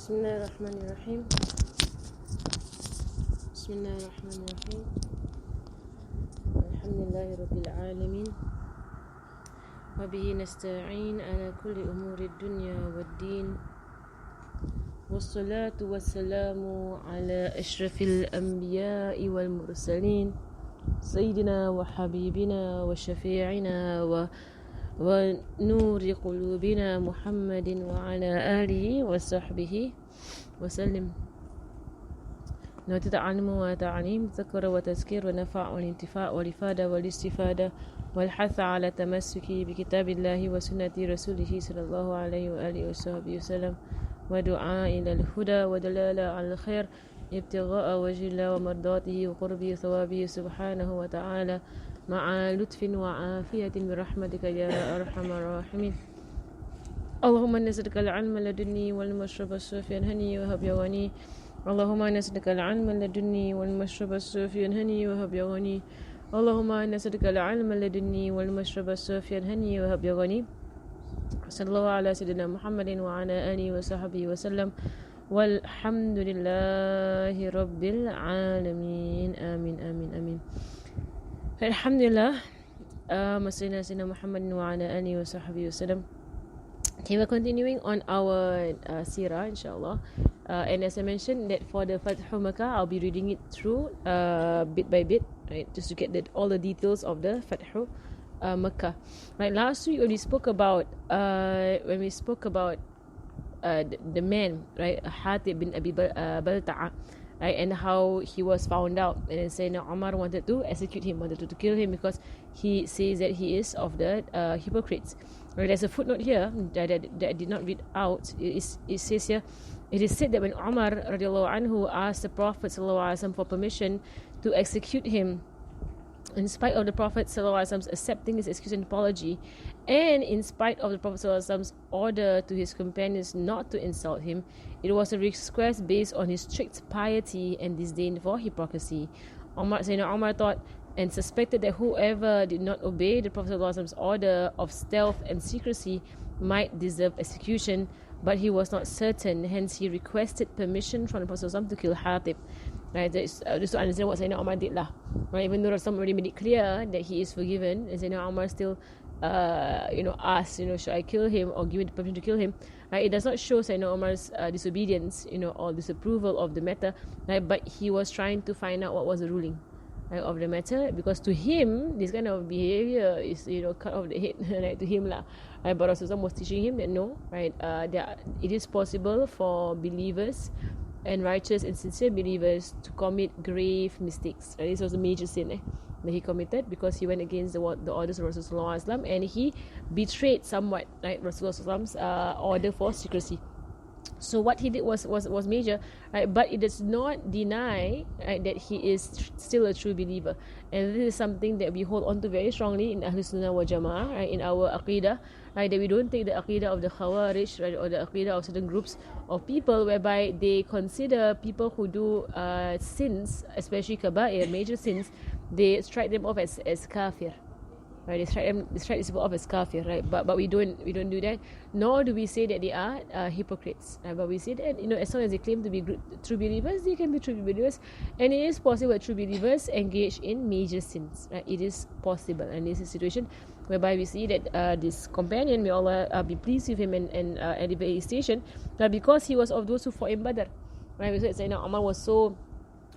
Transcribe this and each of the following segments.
بسم الله الرحمن الرحيم. بسم الله الرحمن الرحيم. الحمد لله رب العالمين، وبه نستعين على كل أمور الدنيا والدين، والصلاة والسلام على أشرف الأنبياء والمرسلين، سيدنا وحبيبنا وشفيعنا ونور قلوبنا محمد وعلى آله وصحبه وسلم. تعلم وتعليم، ذكر وتذكير ونفع والانتفاع والإفادة والاستفادة والحث على التمسك بكتاب الله وسنة رسوله صلى الله عليه وآله وصحبه وسلم، ودعاء إلى الهدى ودلالة على الخير، ابتغاء وجه الله ومرضاته وقربه ثوابه سبحانه وتعالى، مع لطف وعافية برحمتك يا أرحم الراحمين. اللهم نسألك العلم لدني والمشرب الصافي الهني وهب يغني. اللهم نسألك العلم لدني والمشرب الصافي الهني وهب يغني. اللهم نسألك العلم لدني والمشرب الصافي الهني وهب يغني. صلى الله على سيدنا محمد وعلى آله وصحبه وسلم، والحمد لله رب العالمين. آمين آمين آمين. Alhamdulillah, Sayyidina Muhammad wa ala alihi wa sahbihi wasallam. Okay, we're continuing on our seerah, inshallah. And as I mentioned, that for the Fathu Makkah, I'll be reading it through bit by bit, right, just to get all the details of the Fathu Makkah. Right, last week when we spoke about the man, right, Hatib bin Abi Balta'a, right, and how he was found out, and then Sayyidina Umar wanted to execute him, wanted to kill him because he says that he is of the hypocrites. Right, there's a footnote here that I did not read out. It says here, it is said that when Umar radiallahu anhu asked the Prophet sallallahu alaihi wasallam for permission to execute him, in spite of the Prophet ﷺ accepting his excuse and apology, and in spite of the Prophet ﷺ's order to his companions not to insult him, it was a request based on his strict piety and disdain for hypocrisy. Sayyidina Umar thought and suspected that whoever did not obey the Prophet ﷺ's order of stealth and secrecy might deserve execution, but he was not certain. Hence, he requested permission from the Prophet ﷺ to kill Hatib. Right, just to understand what Sayyidina Umar did lah. Right, even though Rasul already made it clear that he is forgiven, and Sayyidina Umar still, asked, should I kill him or give me the permission to kill him? Right, it does not show Sayyidina Umar's disobedience, or disapproval of the matter. Right, but he was trying to find out what was the ruling, right, of the matter, because to him this kind of behavior is, cut off the head, right, to him lah. Right, but Rasulullah was teaching him that no, right, it is possible for believers and righteous and sincere believers to commit grave mistakes. Right? This was a major sin that he committed because he went against the orders of Rasulullah and he betrayed somewhat, right, Rasulullah's order for secrecy. So what he did was major, right? But it does not deny, right, that he is still a true believer, and this is something that we hold on to very strongly in Ahlus Sunnah wal Jama'ah, right, in our aqidah, right, that we don't take the aqidah of the Khawarij, right, or the aqidah of certain groups of people whereby they consider people who do sins, especially kaba'ir, major sins, they strike them off as kafir. Right, they strike these people off as kafir, right? But we don't do that, nor do we say that they are hypocrites. Right? But we say that as long as they claim to be true believers, they can be true believers, and it is possible that true believers engage in major sins. Right? It is possible, and this is a situation whereby we see that this companion, may Allah be pleased with him and elevate his station, because he was of those who fought in Badr. Right? We said Sayyidina Umar was so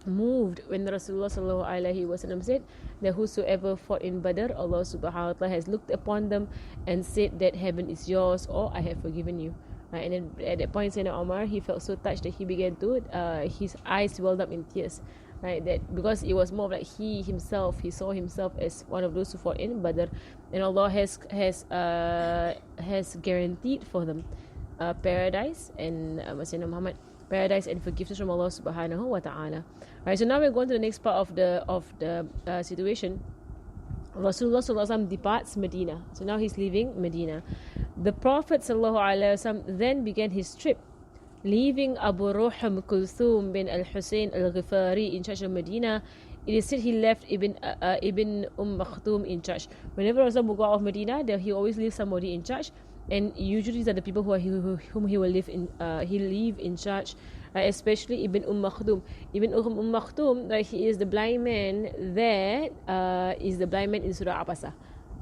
moved when Rasulullah sallallahu alaihi wasallam said that whosoever fought in Badr, Allah subhanahu wa ta'ala has looked upon them and said that heaven is yours, or I have forgiven you. Right? And then at that point, Sayyidina Umar, he felt so touched that he began to his eyes welled up in tears. Right, that because it was more of like he saw himself as one of those who fought in Badr, and Allah has guaranteed for them paradise and Sayyidina Muhammad, paradise and forgiveness from Allah subhanahu wa ta'ala. Right, so now we're going to the next part of the situation. Rasulullah sallallahu alaihi wasallam departs Medina. So now he's leaving Medina. The Prophet sallallahu alaihi wasallam then began his trip, leaving Abu Ruham Kulthum bin al-Husayn al-Ghifari in charge of Medina. It is said he left Ibn Maktoum in charge. Whenever Rasulullah would go out of Medina, he always leaves somebody in charge. and usually these are the people whom he will leave in charge, especially Ibn Maktoum. Ibn Maktoum, he is the blind man that is the blind man in Surah Abasa.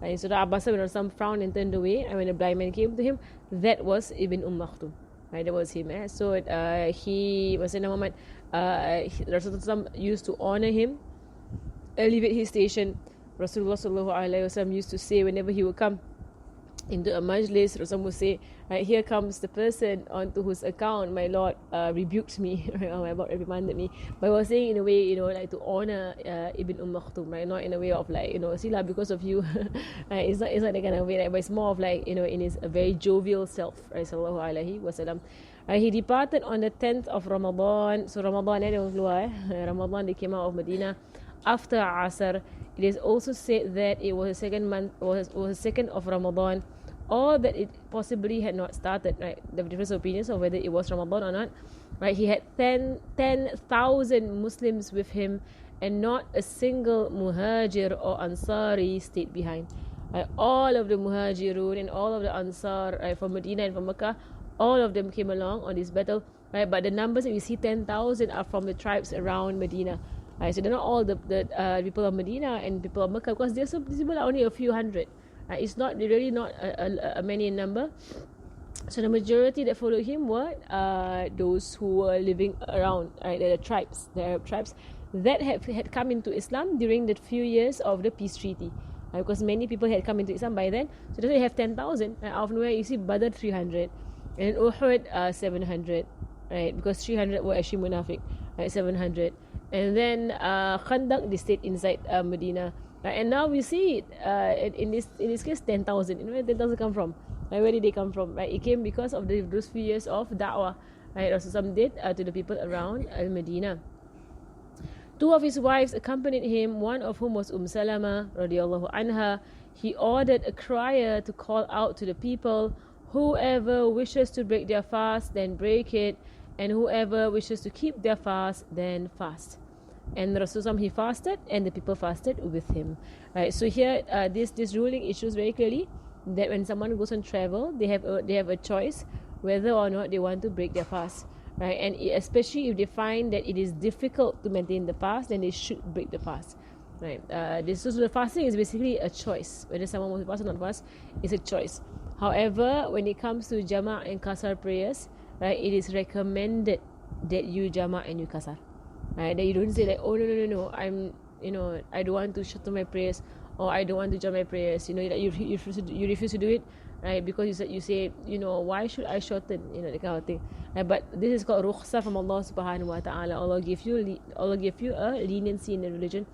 In Surah Abasa, when some frowned and turned away, and when the blind man came to him, that was Ibn Maktoum. That was him. So he was in a moment. Rasulullah used to honor him, elevate his station. Rasulullah sallallahu alaihi wasallam used to say whenever he would come into a majlis, Rasulullah would say, right, here comes the person onto whose account my Lord rebuked me, or my Lord reprimanded me. But I was saying in a way, like to honor Ibn Maktoum, right? Not in a way of like, see lah, because of you. Right? It's not that kind of way, right? But it's more of like, in his very jovial self, right? Sallallahu alaihi wasallam. He departed on the 10th of Ramadan. So Ramadan, Ramadan, they came out of Medina after Asr. It is also said that it was the second month, was the second of Ramadan, or that it possibly had not started, right? There were different opinions of whether it was Ramadan or not, right? He had 10,000 Muslims with him, and not a single Muhajir or Ansari stayed behind. Right? All of the Muhajirun and all of the Ansar, right, from Medina and from Makkah, all of them came along on this battle, right? But the numbers that we see, 10,000, are from the tribes around Medina. Right? So they're not all the people of Medina and people of Makkah, because these people are only a few hundred. It's not really not a many in number. So the majority that followed him were those who were living around, right? The tribes, the Arab tribes that had come into Islam during the few years of the peace treaty, because many people had come into Islam by then. So that's why you have 10,000. Out of nowhere, you see Badr 300, and Uhud 700, right? Because 300 were actually Munafiq, right? 700, and then Khandaq, they stayed inside Medina. And now we see it in this case 10,000. Where did 10,000 come from? Where did they come from? Right? It came because of those few years of da'wah. Right? Rasulullah did to the people around Medina. Two of his wives accompanied him, one of whom was Salama radiallahu anha. He ordered a crier to call out to the people, whoever wishes to break their fast, then break it, and whoever wishes to keep their fast, then fast. And Rasulullah, he fasted, and the people fasted with him. Right. So here, this ruling issues very clearly that when someone goes on travel, they have a choice whether or not they want to break their fast. Right. And especially if they find that it is difficult to maintain the fast, then they should break the fast. Right. So the fasting is basically a choice. Whether someone wants to fast or not fast is a choice. However, when it comes to jama' and kasar prayers, right, it is recommended that you jama' and you kasar. Right, that you don't say like, oh no, I don't want to shorten my prayers, or I don't want to jump my prayers. That you refuse to do it, right? Because you say, why should I shorten? That kind of thing. Right? But this is called rukhsah from Allah Subhanahu Wa Taala. Allah give you a leniency in the religion.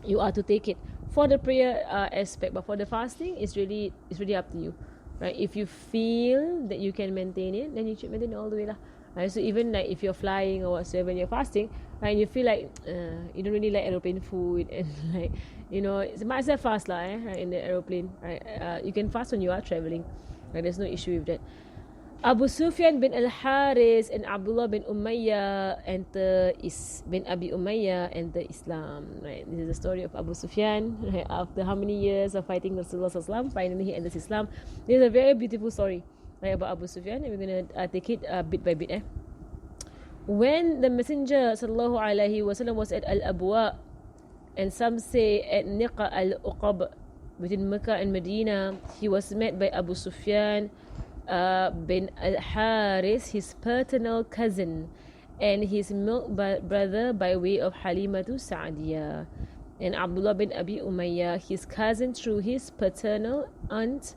You are to take it for the prayer aspect, but for the fasting, it's really up to you, right? If you feel that you can maintain it, then you should maintain it all the way lah. Right, so even like if you're flying or whatsoever, when you're fasting, right, and you feel like you don't really like aeroplane food, and like it's might as well fast lah, right, in the aeroplane, right? You can fast when you are traveling, right? There's no issue with that. Abu Sufyan bin al-Haris and Abdullah bin Umayyah bin Abi Umayyah enter Islam. Right, this is the story of Abu Sufyan. Right? After how many years of fighting Rasulullah sallallahu alaihi wasallam, finally he enters Islam. This is a very beautiful story. Right, about Abu Sufyan, and we're going to take it bit by bit. When the Messenger sallallahu alaihi wasallam was at Al-Abwa, and some say at Niqa al-Uqab, between Mecca and Medina, he was met by Abu Sufyan bin al-Haris, his paternal cousin, and his milk brother by way of Halimatu Sa'diyah, and Abdullah bin Abi Umayyah, his cousin through his paternal aunt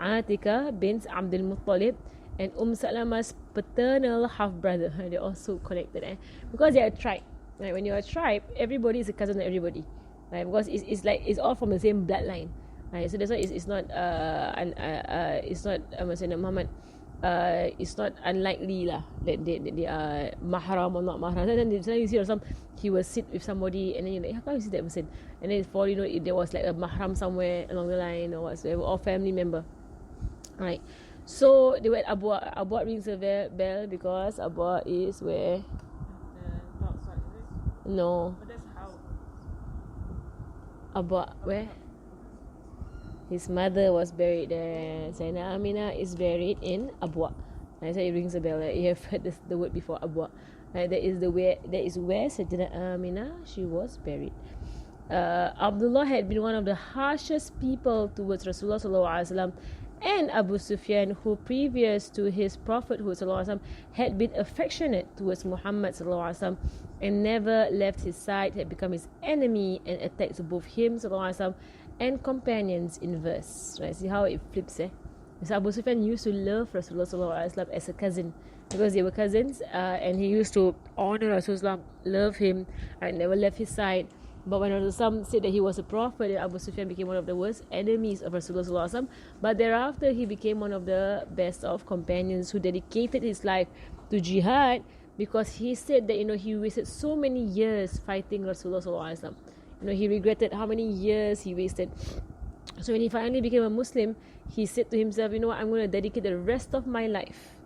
Atika bint Abdul Muttalib, and Salama's paternal half-brother. They're also connected, because they are a tribe. Right? When you're a tribe, everybody is a cousin of everybody, right? Because it's all from the same bloodline, right? So that's why it's not Muhammad. It's not unlikely lah that they are mahram or not mahram. Then you see he will sit with somebody, and then you're like, how come you see that person? And then for if there was like a mahram somewhere along the line or whatsoever, or family member. Right, so they were at Abwa. Abwa rings a bell because Abwa is where? Outside, is it? No. But that's how. Abwa, where? His mother was buried there. Sayyidina Aminah is buried in Abwa. Right, so it rings a bell. Right? You have heard the word before, Abwa. Right, that is where Sayyidina Aminah, she was buried. Abdullah had been one of the harshest people towards Rasulullah sallallahu alaihi wasallam, and Abu Sufyan, who previous to his prophethood sallallahu alaihi wasallam had been affectionate towards Muhammad sallallahu alaihi wasallam and never left his side, had become his enemy and attacked both him sallallahu alaihi wasallam and companions in verse. Right, see how it flips, eh? So Abu Sufyan used to love Rasulullah sallallahu alaihi wasallam as a cousin, because they were cousins, and he used to honor Rasulullah, love him, and never left his side. But when Rasulullah said that he was a prophet, Abu Sufyan became one of the worst enemies of Rasulullah sallallahu alaihi wasallam. But thereafter, he became one of the best of companions who dedicated his life to jihad, because he said that he wasted so many years fighting Rasulullah sallallahu alaihi wasallam. He regretted how many years he wasted. So when he finally became a Muslim, he said to himself, I'm going to dedicate the rest of my life.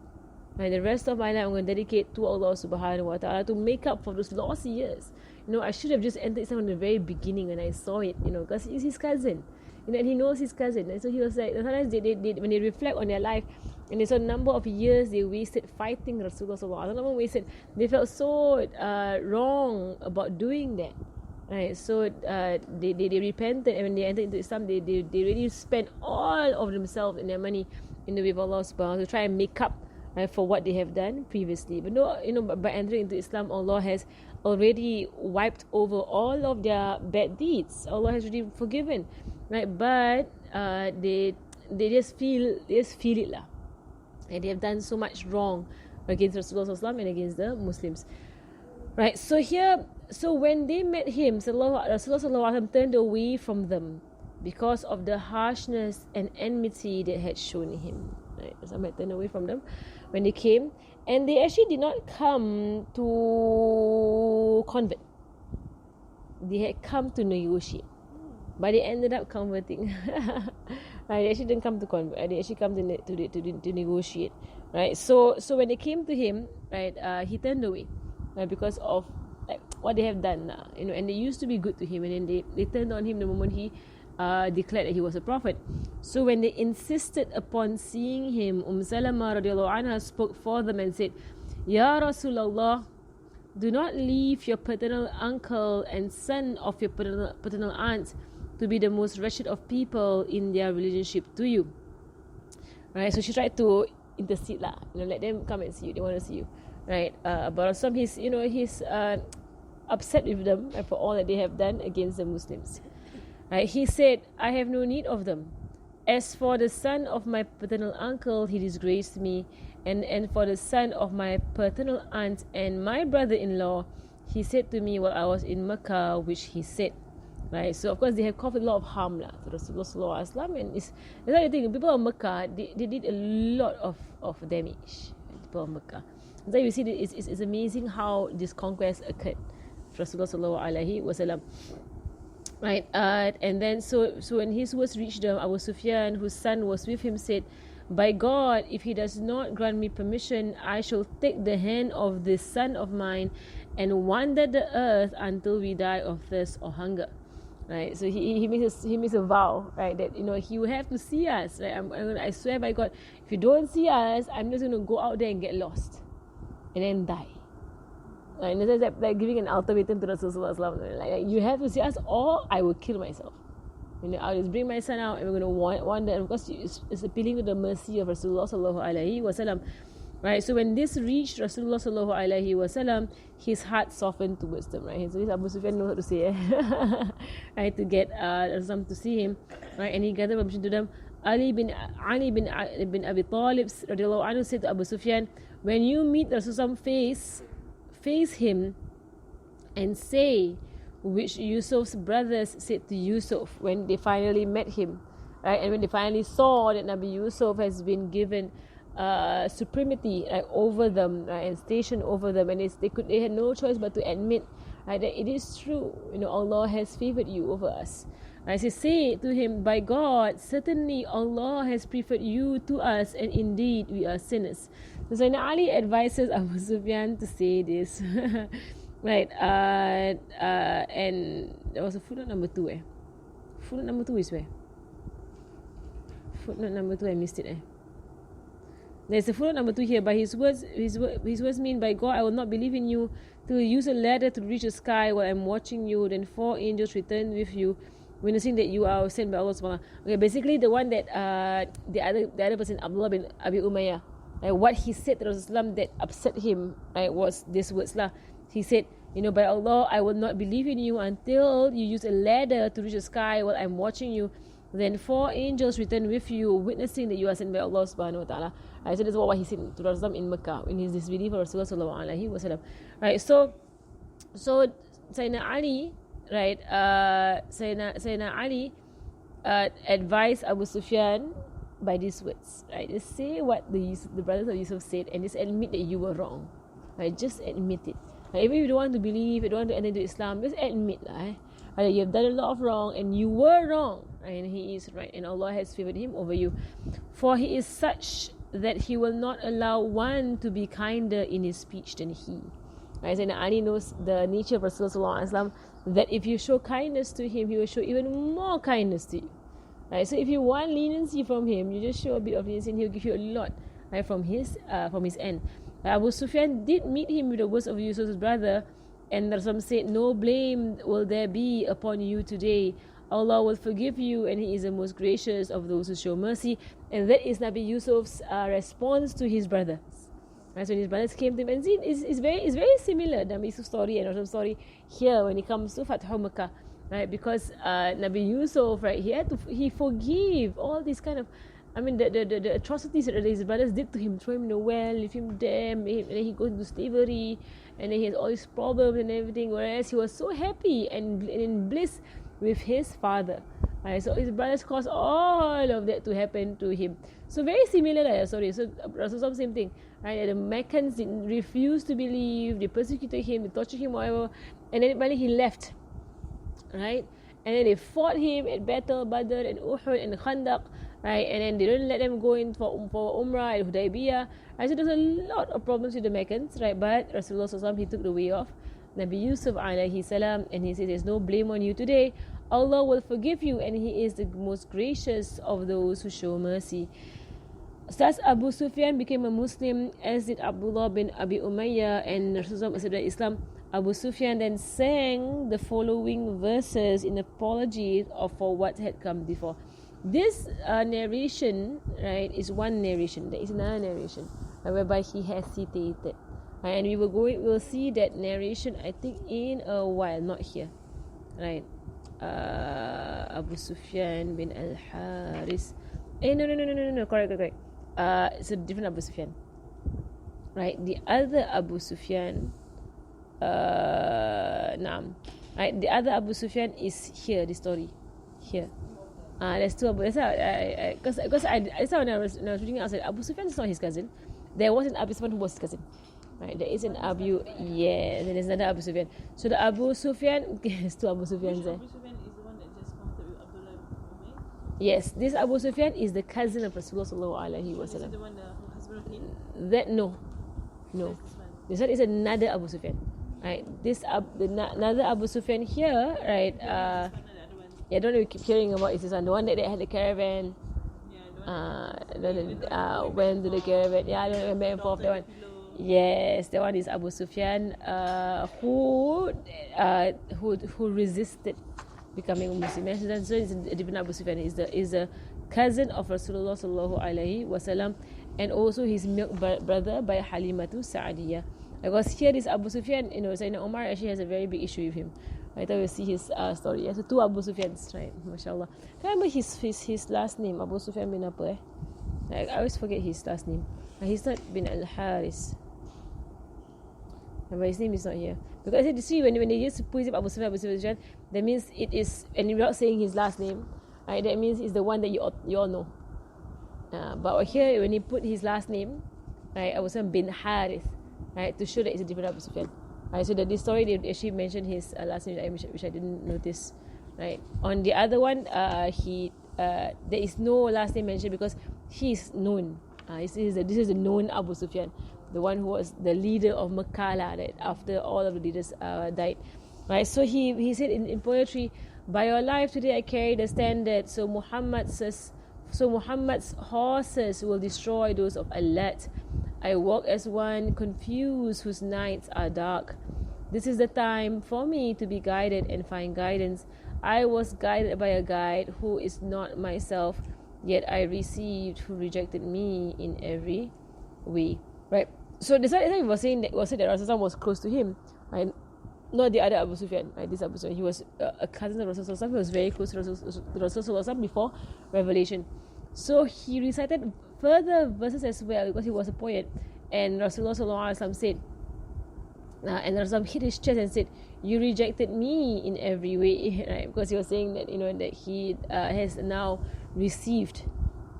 Right, the rest of my life I'm going to dedicate to Allah subhanahu wa ta'ala to make up for those lost years. I should have just entered Islam from the very beginning when I saw it, because he's his cousin. And he knows his cousin. And so he was like, sometimes they when they reflect on their life, and they saw a number of years they wasted fighting Rasulullah sallallahu alaihi wasallam, they felt so wrong about doing that. Right, so they repented, and when they entered into Islam, they really spent all of themselves and their money in the way of Allah subhanahu wa ta'ala to try and make up for what they have done previously. But by entering into Islam, Allah has already wiped over all of their bad deeds. Allah has already forgiven, right? But they just feel it lah, and they have done so much wrong against Rasulullah and against the Muslims, right? So when they met him, Rasulullah turned away from them because of the harshness and enmity they had shown him. Right? Rasulullah turned away from them when they came, and they actually did not come to convert. They had come to negotiate, but they ended up converting. Right? They actually didn't come to convert. They actually come to negotiate. Right? So when they came to him, right, he turned away, right, because of what they have done, and they used to be good to him, and then they turned on him the moment he declared that he was a prophet. So when they insisted upon seeing him, Salama radiallahu anha spoke for them and said, Ya Rasulullah, do not leave your paternal uncle and son of your paternal aunt to be the most wretched of people in their relationship to you. Right? So she tried to intercede lah, let them come and see you, they want to see you. Right, but some he's upset with them for all that they have done against the Muslims. Right, he said, I have no need of them. As for the son of my paternal uncle, he disgraced me, and for the son of my paternal aunt and my brother-in-law, he said to me while I was in Makkah, which he said. Right, so of course they have caused a lot of harm to Rasulullah, and that's why I think people of Makkah, they did a lot of damage. People of Makkah. So you see, it's amazing how this conquest occurred for Rasulullah sallallahu alaihi wasallam. Right, and then so when his words reached them, Abu Sufyan, whose son was with him, said, By God, if he does not grant me permission, I shall take the hand of this son of mine and wander the earth until we die of thirst or hunger. Right, so he makes a vow, right, that he will have to see us. Right, I swear by God, if you don't see us, I'm just going to go out there and get lost and then die. In the sense that, like giving an ultimatum to Rasulullah, like you have to see us or I will kill myself. I'll just bring my son out and we're going to wander, and because it's appealing to the mercy of Rasulullah sallallahu alaihi wasallam. Right, so when this reached Rasulullah sallallahu alaihi wasallam, his heart softened towards them. Right, so this Abu Sufyan knows what to say, right, to get Rasulullah to see him. Right, and he granted permission to them. Ali bin Abi Talib radiallahu anhu said to Abu Sufyan, when you meet Rasulullah face him and say which Yusuf's brothers said to Yusuf when they finally met him, right, and when they finally saw that Nabi Yusuf has been given supremacy, right, over them, right, and stationed over them, and they had no choice but to admit, right, that it is true, Allah has favored you over us. I say to him, by God, certainly Allah has preferred you to us, and indeed we are sinners. So Sayyidina Ali advises Abu Sufyan to say this. Right, and there was a footnote number 2. Footnote number 2 is where? Footnote number 2, I missed it. There's a footnote number 2 here. By his words mean, by God, I will not believe in you till you use a ladder to reach the sky while I'm watching you. Then 4 angels return with you, witnessing that you are sent by Allah subhanahu. Okay, basically the one that the other person, Abdullah bin Abi Umayyah, what he said to Rasulullah that upset him, was this words lah. He said, by Allah, I will not believe in you until you use a ladder to reach the sky while I'm watching you. Then 4 angels return with you, witnessing that you are sent by Allah subhanahu wa ta'ala. So that's what he said to Rasulullah in Makkah, in his disbelief of Rasulullah sallallahu alaihi wasallam. Right, so Sayyidina Ali, right, Sayyidina Ali advised Abu Sufyan by these words, right? Just say what the brothers of Yusuf said and just admit that you were wrong. Right, just admit it. Even if you don't want to believe, you don't want to enter into Islam, just admit that you have done a lot of wrong and you were wrong, and he is right, and Allah has favored him over you. For he is such that he will not allow one to be kinder in his speech than he. Right? And Ali knows the nature of Rasulullah, that if you show kindness to him, he will show even more kindness to you. Right? So if you want leniency from him, you just show a bit of leniency and he'll give you a lot, right, from his end. Abu Sufyan did meet him with the words of Yusuf's brother, and Rasul said, no blame will there be upon you today. Allah will forgive you, and He is the most gracious of those who show mercy. And that is Nabi Yusuf's response to his brothers. Right, so when his brothers came to him, and see, it's very similar, Nabi Yusuf's story and Rasul's story here when it comes to Fathu Makkah, right? Because Nabi Yusuf, right, he forgave all these kind of, the atrocities that his brothers did to him, throw him in the well, leave him there, and then he goes into slavery, and then he has all these problems and everything, whereas he was so happy and in bliss with his father. Right, so his brothers caused all of that to happen to him. So very similar story. So Rasulullah, same thing. Right, the Meccans refused to believe, they persecuted him, they tortured him, whatever, and then finally he left. Right? And then they fought him at Battle, Badr and Uhud and Khandaq. Right, and then they don't let them go in for Umrah at Hudaybiyah. Right, so there's a lot of problems with the Meccans, right? But Rasulullah, he took the way of Nabi Yusuf alayhi salam, and he says, there's no blame on you today. Allah will forgive you, and He is the most gracious of those who show mercy. Thus Abu Sufyan became a Muslim, as did Abdullah bin Abi Umayyah, and Rasulullah accepted Islam. Abu Sufyan then sang the following verses in apology for what had come before. This narration, right, is one narration. There is another narration whereby he hesitated, right, and we'll see that narration, I think, in a while, not here, right? Abu Sufyan bin Al-Haris. No, correct. It's a different Abu Sufyan, right? The other Abu Sufyan, right? The other Abu Sufyan is here. The story here. There's two Abu. That's why when I was reading it, I said Abu Sufyan is not his cousin. There was an Abu Sufyan who was his cousin. Right, there is an Abu, yes, and there's another Abu Sufyan. So the Abu Sufyan, there's two Abu Sufyans there. Abu Sufyan is the one that just counted with Abdullah bin Umayr? Yes, this Abu Sufyan is the cousin of Rasulullah sallallahu alaihi wasallam. Is it the one, the husband of him? That no. This one is another Abu Sufyan. Right, another Abu Sufyan here, right? I don't know. We keep hearing about is this one, the one that they had the caravan. Went to the caravan. Yeah, I don't know, back and forth. That one. Yes, that one is Abu Sufyan, who resisted becoming a Muslim. So it's a different Abu Sufyan. Is a cousin of Rasulullah sallallahu alaihi wasallam, and also his milk brother by Halimatu Sa'adiyah. Because here this Abu Sufyan, Sayyidina Umar actually has a very big issue with him. Right, we'll see his story. So two Abu Sufyans, right? MashaAllah. Can I remember his last name? Abu Sufyan bin apa? I always forget his last name. He's not bin Al-Haris. But his name is not here. Because you see, when they just put Abu Sufyan, that means it is, and without saying his last name, right, that means it's the one that you all know. But here, when he put his last name, right, Abu Sufyan bin Harith, right, to show that it's a different Abu Sufyan. Right, so this story, they actually mentioned his last name, which I didn't notice. Right. On the other one, there is no last name mentioned because he is known. This is the known Abu Sufyan, the one who was the leader of Makkah, that after all of the leaders died. Right. So he said in poetry, by your life today I carry the standard. So Muhammad says So Muhammad's horses will destroy those of Alat. I walk as one confused whose nights are dark. This is the time for me to be guided and find guidance. I was guided by a guide who is not myself, yet I received who rejected me in every way. Right? So this one was saying that Rasulullah was close to him, right? Not the other Abu Sufyan, right? This Abu Sufyan, he was a cousin of Rasulullah. He was very close to Rasulullah before revelation. So he recited further verses as well because he was a poet. And Rasulullah said, and Rasulullah hit his chest and said, "You rejected me in every way," right? Because he was saying that that he has now received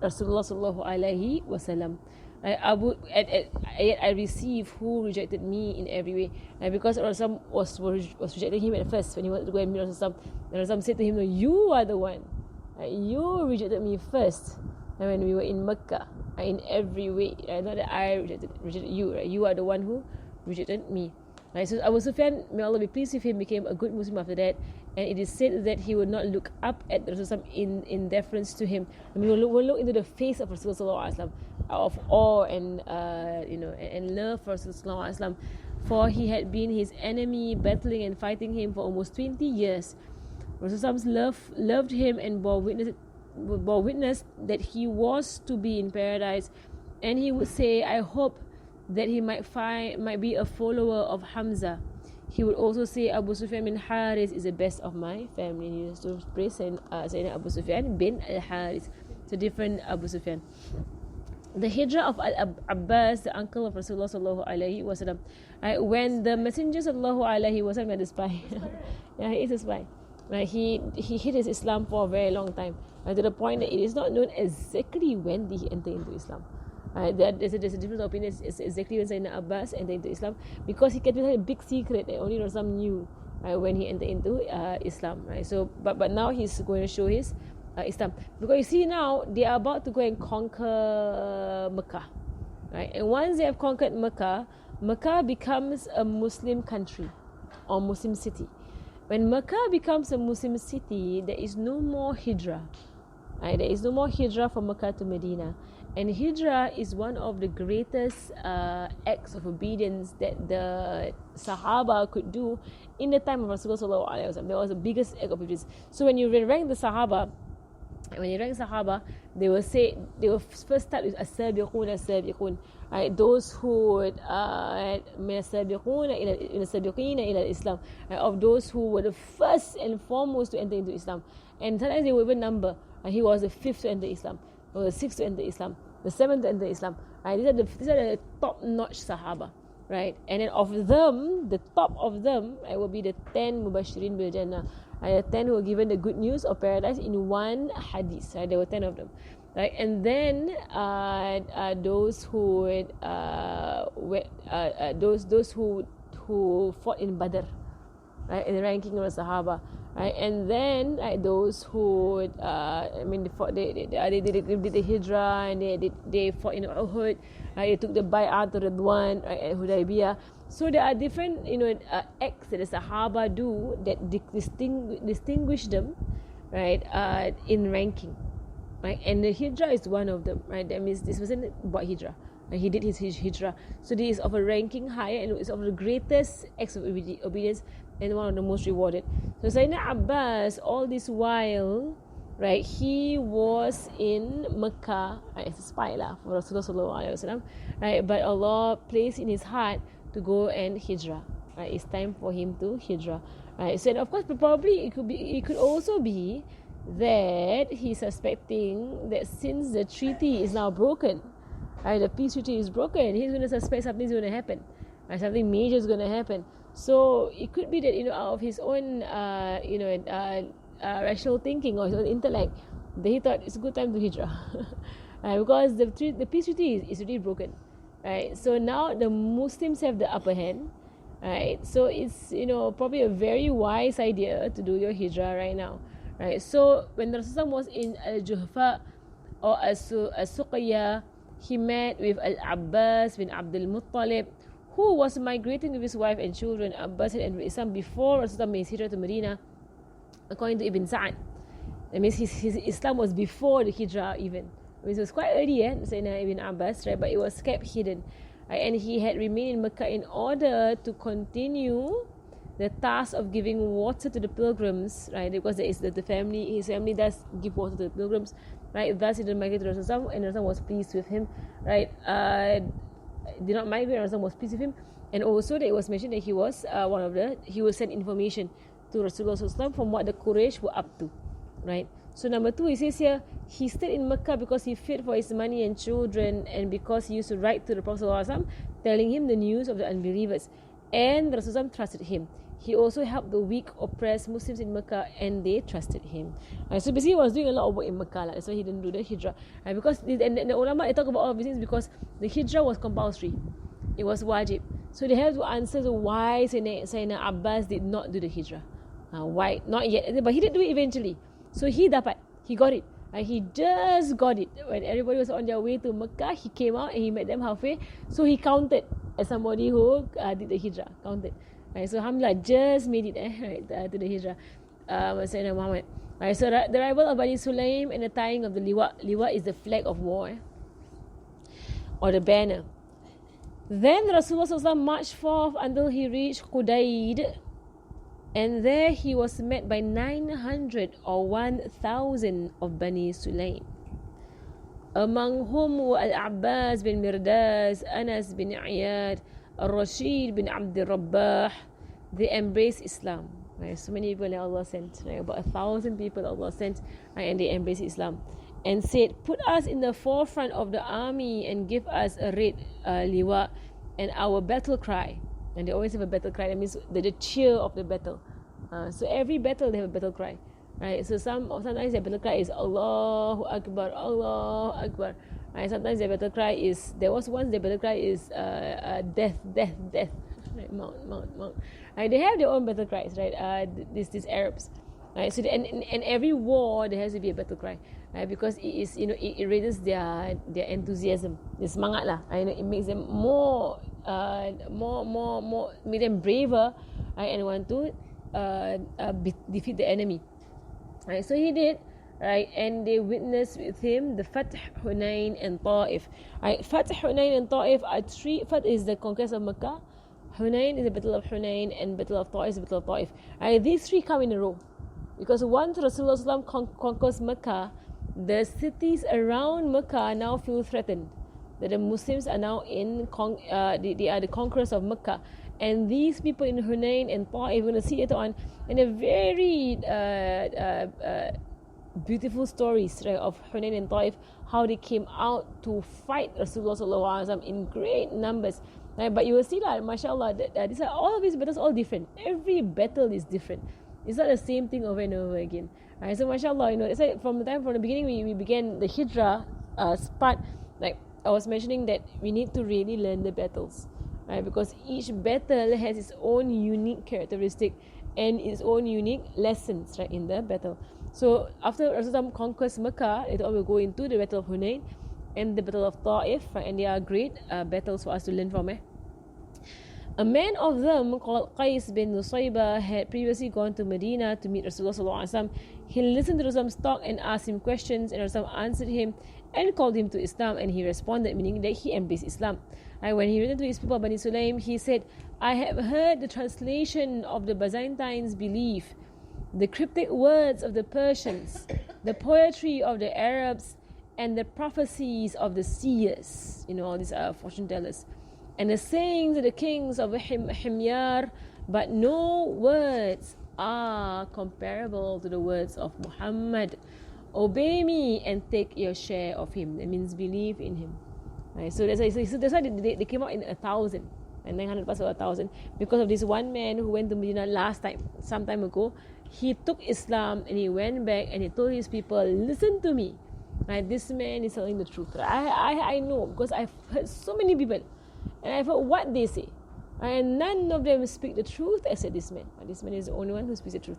Rasulullah sallallahu alaihi wasallam. Yet I receive who rejected me in every way. And because Rasulullah was rejecting him at first when he wanted to go and meet Rasulullah, Rasulullah said to him, "No, you are the one. You rejected me first." And when we were in Makkah, in every way, not that I rejected you. Right? You are the one who rejected me. Right? So Abu Sufyan, may Allah be pleased with him, became a good Muslim after that. And it is said that he would not look up at Rasulullah in deference to him. I mean, will look into the face of Rasulullah of awe and and love for Rasulullah, for he had been his enemy, battling and fighting him for almost 20 years. Rasulullah loved him and bore witness that he was to be in paradise, and he would say, "I hope that he might be a follower of Hamza." He would also say, "Abu Sufyan bin Haris is the best of my family." He used to praise Sayyidina Abu Sufyan bin al-Haris. It's a different Abu Sufyan. The hijrah of Al-Abbas, the uncle of Rasulullah sallallahu alaihi wasallam, when the Messenger sallallahu alaihi wasallam, the spy, yeah, he is a spy. Right, he hid his Islam for a very long time, to the point that it is not known exactly when did he enter into Islam. There's a different opinion. It's exactly when Sayyidina Abbas entered into Islam, because he kept a big secret that only Rasul knew when he entered into Islam. Right, so but now he's going to show his Islam, because you see now they are about to go and conquer Makkah, right? And once they have conquered Makkah, Makkah becomes a Muslim country or Muslim city. When Makkah becomes a Muslim city, there is no more hijrah. Right? There is no more hijrah from Makkah to Medina. And hijrah is one of the greatest acts of obedience that the Sahaba could do in the time of Rasulullah ﷺ. That was the biggest act of obedience. So when you rank the Sahaba, they will first start with as-sabiqun. Right, those who would Islam, right, of those who were the first and foremost to enter into Islam. And sometimes they will even number. He was the fifth to enter Islam, or the sixth to enter Islam, the seventh to enter Islam. Right, these are the top-notch Sahaba. Right, and then of them, the top of them, will be the 10 Mubashirin bil Jannah. The 10 who were given the good news of paradise in one hadith. Right, there were 10 of them. Right, and then those who fought in Badr, right, in the ranking of the Sahaba, right, and then those who they did the hijrah, and they fought in Uhud, right, they took the bay'ah to Ridwan, right, at Hudaybiyah. So there are different acts that the Sahaba do that distinguish them, right, in ranking. Right? And the hijrah is one of them, right? That means this wasn't about hijrah. Right? He did his hijrah. So this is of a ranking higher, and it's of the greatest acts of obedience and one of the most rewarded. So Sayyidina Abbas, all this while, right, he was in Makkah, right, as a spy for Rasulullah, right? But Allah placed in his heart to go and hijrah. Right? It's time for him to hijrah. Right? So of course, probably it could also be that he's suspecting that since the treaty is now broken, right, the peace treaty is broken, he's going to suspect something's going to happen, right, something major is going to happen. So it could be that out of his own rational thinking or his own intellect, that he thought it's a good time to hijrah, right, because the peace treaty is already broken, right? So now the Muslims have the upper hand, right? So it's probably a very wise idea to do your hijrah right now. Right, so when Rasulullah was in Al-Juhfa or Al-Suqiyah, he met with Al-Abbas bin Abdul Muttalib, who was migrating with his wife and children. Abbas had entered Islam before Rasulullah made hijrah to Medina, according to Ibn Sa'ad. That means his Islam was before the Hijrah even. I mean, it was quite early, Sayyidina Ibn Abbas, right? But it was kept hidden. Right? And he had remained in Mecca in order to continue the task of giving water to the pilgrims, right? Because there is his family does give water to the pilgrims, right? Thus he did migrate to Rasulullah, and Rasulullah was pleased with him, right? Did not migrate, and Rasulullah was pleased with him. And also that it was mentioned that he was he will send information to Rasulullah from what the Quraysh were up to, right? So number 2, he says here, he stayed in Mecca because he feared for his money and children, and because he used to write to the Prophet ﷺ, telling him the news of the unbelievers. And Rasulullah trusted him. He also helped the weak, oppressed Muslims in Mecca, and they trusted him. So basically, he was doing a lot of work in Mecca. That's why he didn't do the Hijrah. Because the ulama, they talk about all of these things because the Hijrah was compulsory. It was wajib. So they have to answer to why Sayyidina Abbas did not do the Hijrah. Why? Not yet. But he did do it eventually. So he got it. He just got it. When everybody was on their way to Mecca, he came out and he met them halfway. So he counted as somebody who did the Hijrah. Counted. Right, so Alhamdulillah just made it to the Hijrah. Sayyidina Muhammad. Right, so the arrival of Bani Sulaim and the tying of the liwa. Liwa is the flag of war, or the banner. Then Rasulullah marched forth until he reached Qudayd, and there he was met by 900 or 1,000 of Bani Sulaim, among whom were Al-Abbas bin Mirdaz, Anas bin Iyad, Al-Rashid bin Abdul Rabbah. They embraced Islam. Right? So many people that Allah sent, right? About 1,000 people Allah sent, right? And they embraced Islam and said, put us in the forefront of the army and give us a red liwa and our battle cry. And they always have a battle cry. That means the cheer of the battle. So every battle they have a battle cry, right? So sometimes their battle cry is Allahu Akbar, Allahu Akbar. Right? Sometimes their battle cry is, there was once their battle cry is death, death, death. Right? Mount. Right? They have their own battle cries, right? These Arabs. Right? So and every war there has to be a battle cry, right? Because it is, it raises their enthusiasm, their semangat lah. Right? It makes them more, make them braver, right? And want to defeat the enemy. Right? So he did. Right, and they witnessed with him the Fath, Hunayn, and Ta'if. Right, Fath, Hunayn, and Ta'if are 3. Fath is the conquest of Makkah. Hunayn is the battle of Hunayn, and battle of Ta'if is the battle of Ta'if. Right, these 3 come in a row, because once Rasulullah conquers Makkah, the cities around Makkah now feel threatened. That the Muslims are now they are the conquerors of Makkah, and these people in Hunayn and Ta'if, we're going to see later on, in a very beautiful stories, right, of Hunayn and Ta'if, how they came out to fight Rasulullah in great numbers. Right? But you will see that, mashallah, these are all of these battles all different. Every battle is different. It's not the same thing over and over again. Right? So mashallah, it's like from the beginning we began the Hijrah part, like I was mentioning that we need to really learn the battles. Right? Because each battle has its own unique characteristic and its own unique lessons, right, in the battle. So after Rasulullah conquers Makkah, later on we'll go into the Battle of Hunayn and the Battle of Ta'if, right, and they are great battles for us to learn from. A man of them called Qais bin Nusaybah had previously gone to Medina to meet Rasulullah. He listened to Rasulullah's talk and asked him questions, and Rasulullah answered him and called him to Islam, and he responded, meaning that he embraced Islam. And when he returned to his people Bani Sulaim, he said, I have heard the translation of the Byzantines' belief, the cryptic words of the Persians, the poetry of the Arabs, and the prophecies of the seers, all these are fortune tellers, and the sayings of the kings of Himyar, but no words are comparable to the words of Muhammad. Obey me and take your share of him. That means believe in him. Right? So that's why they came out in 1,000. And 900 plus 1,000, because of this one man who went to Medina some time ago. He took Islam and he went back and he told his people, listen to me, right? This man is telling the truth. I know, because I've heard so many people and I've heard what they say, and none of them speak the truth except this man. This man is the only one who speaks the truth.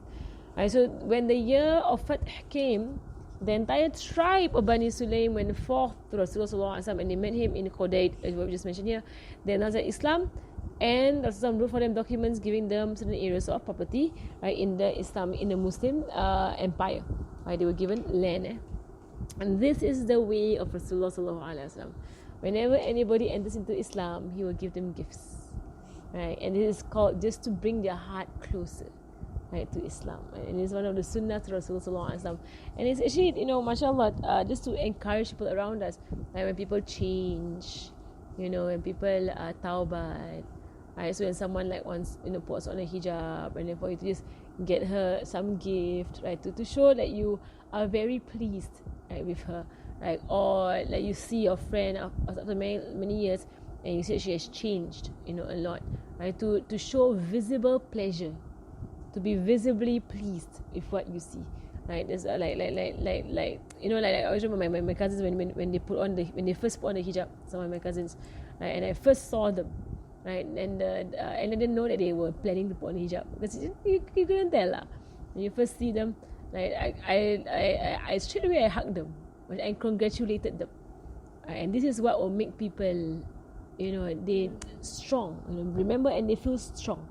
Right? So when the year of Fath came, the entire tribe of Bani Sulaim went forth to Rasulullah and they met him in Qudayd, as what we just mentioned here. They announced Islam, and Rasulullah wrote for them documents giving them certain areas of property, right, in the Muslim empire. Right? They were given land. And this is the way of Rasulullah sallallahu alaihi wasallam. Whenever anybody enters into Islam, he will give them gifts, right? And it is called just to bring their heart closer, right, to Islam. And it's one of the sunnah to Rasulullah sallallahu alaihi wasallam. And it's actually, mashallah, just to encourage people around us, like when people change, when people taubat, right? So when someone like wants, puts on a hijab, and then for you to just get her some gift, right, to show that you are very pleased, right, with her, right? Or like you see your friend after many years, and you see she has changed, a lot, right? To show visible pleasure, to be visibly pleased with what you see, right? There's like I always remember my cousins when they first put on the hijab. Some of my cousins, right? And I first saw them, right? And I didn't know that they were planning to put on the hijab, because you couldn't tell lah. When you first see them, like I straight away I hugged them and congratulated them, and this is what will make people, they strong, remember, and they feel strong,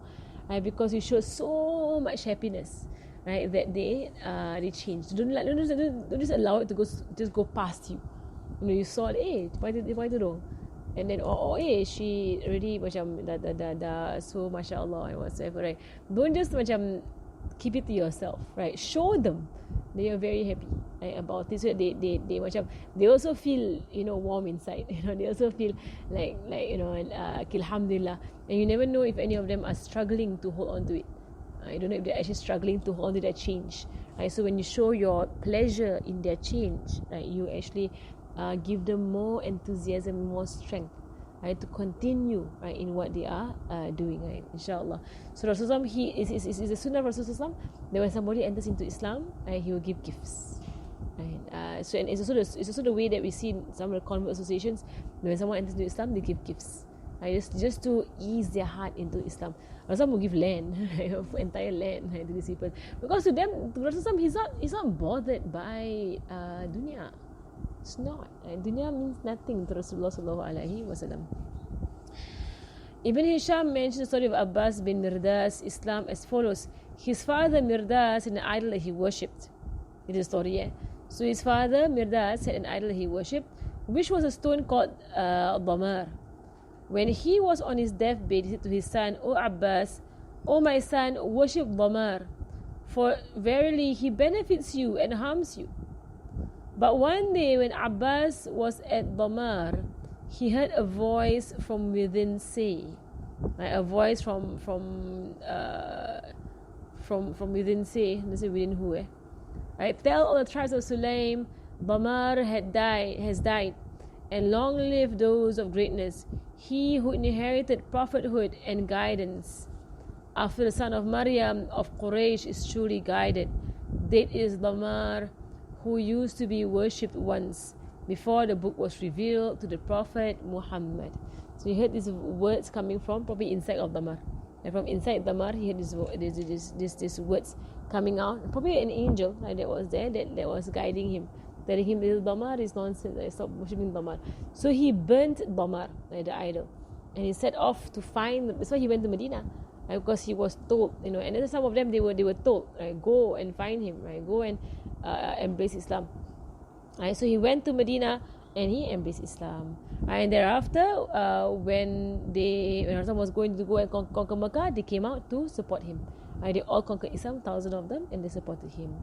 right? Because you show so much happiness, right? That they change. Don't just allow it to go past you. You saw it, why tu dong? And then she already macam dah so mashallah and whatsoever, right? Don't just macam keep it to yourself, right? Show them they are very happy, right, about it, so they macam they also feel warm inside. They also feel like alhamdulillah. And you never know if any of them are struggling to hold on to it. I don't know if they're actually struggling to hold on to their change, right? So when you show your pleasure in their change, right, you actually give them more enthusiasm, more strength, right, to continue, right, in what they are doing, right, inshallah. So Rasulullah, is the sunnah of Rasulullah that when somebody enters into Islam, right, he will give gifts, right? So and it's also the way that we see in some of the convert associations, when someone enters into Islam, they give gifts, right, just to ease their heart into Islam. Rasulullah will give land, right, entire land, right, to these people, because to them, to Rasulullah, he's not bothered by dunya. It's not. Dunya means nothing to Rasulullah sallallahu alaihi wasallam. Ibn Hisham mentions the story of Abbas bin Mirdas Islam as follows. His father Mirdas had an idol that he worshipped. It is a story, yeah. So his father Mirdas had an idol that he worshipped, which was a stone called Damar. When he was on his deathbed, he said to his son, O Abbas, O my son, worship Damar, for verily he benefits you and harms you. But one day when Abbas was at Damar, he heard a voice from within say, right, a voice from within say, let's say within who, right? Tell all the tribes of Sulaim, Damar has died, and long live those of greatness, he who inherited prophethood and guidance. After the son of Maryam of Quraysh is truly guided. That is Damar, who used to be worshipped once before the book was revealed to the Prophet Muhammad. So he heard these words coming from probably inside of Damar. And from inside Damar, he heard these words coming out. Probably an angel, right, that was there, that was guiding him, telling him this Damar is nonsense, like, stop worshipping Damar. So he burnt Damar, right, the idol, and he set off to find. That's why he went to Medina, right, because he was told, and then some of them they were told, right, go and find him, right, go and embrace Islam. Right, so he went to Medina and he embraced Islam. Right, and thereafter, when Rasul was going to go and conquer Makkah, they came out to support him. Right, they all conquered Islam, 1,000 of them, and they supported him.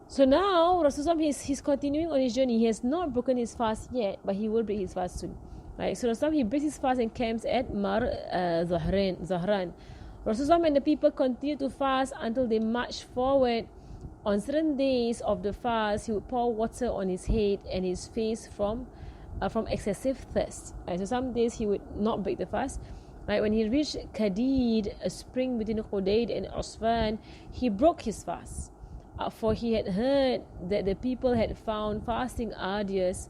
So now Rasulullah, he's continuing on his journey. He has not broken his fast yet, but he will break his fast soon. Right, so Rasulullah, he breaks his fast and camps at Mar Zahran. Rasulullah and the people continue to fast until they march forward. On certain days of the fast, he would pour water on his head and his face from excessive thirst. Right, so some days he would not break the fast. Right, when he reached Khadid, a spring between Khudayd and Usfan, he broke his fast. For he had heard that the people had found fasting arduous,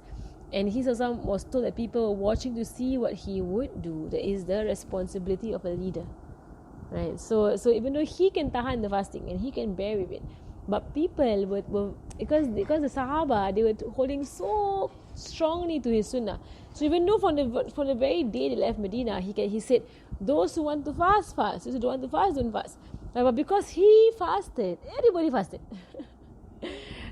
and he was told that people were watching to see what he would do. That is the responsibility of a leader. Right, so even though he can tahan the fasting and he can bear with it, but people were because the Sahaba, they were holding so strongly to his sunnah. So even though from the very day they left Medina, he said, those who want to fast, fast. Those who don't want to fast, don't fast. But because he fasted, everybody fasted.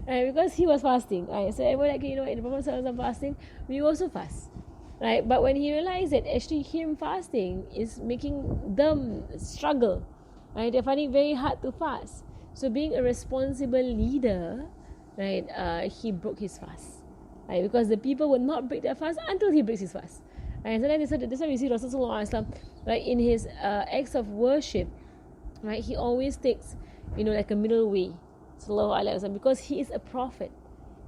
right? Because he was fasting, right? So everyone like, in the Prophet was fasting, we also fast, right? But when he realized that actually him fasting is making them struggle, right? They're finding it very hard to fast. So being a responsible leader, right? He broke his fast, right? Because the people would not break their fast until he breaks his fast. Right? So then that's why we see Rasulullah, right, in his acts of worship, right? He always takes, like a middle way, because he is a prophet.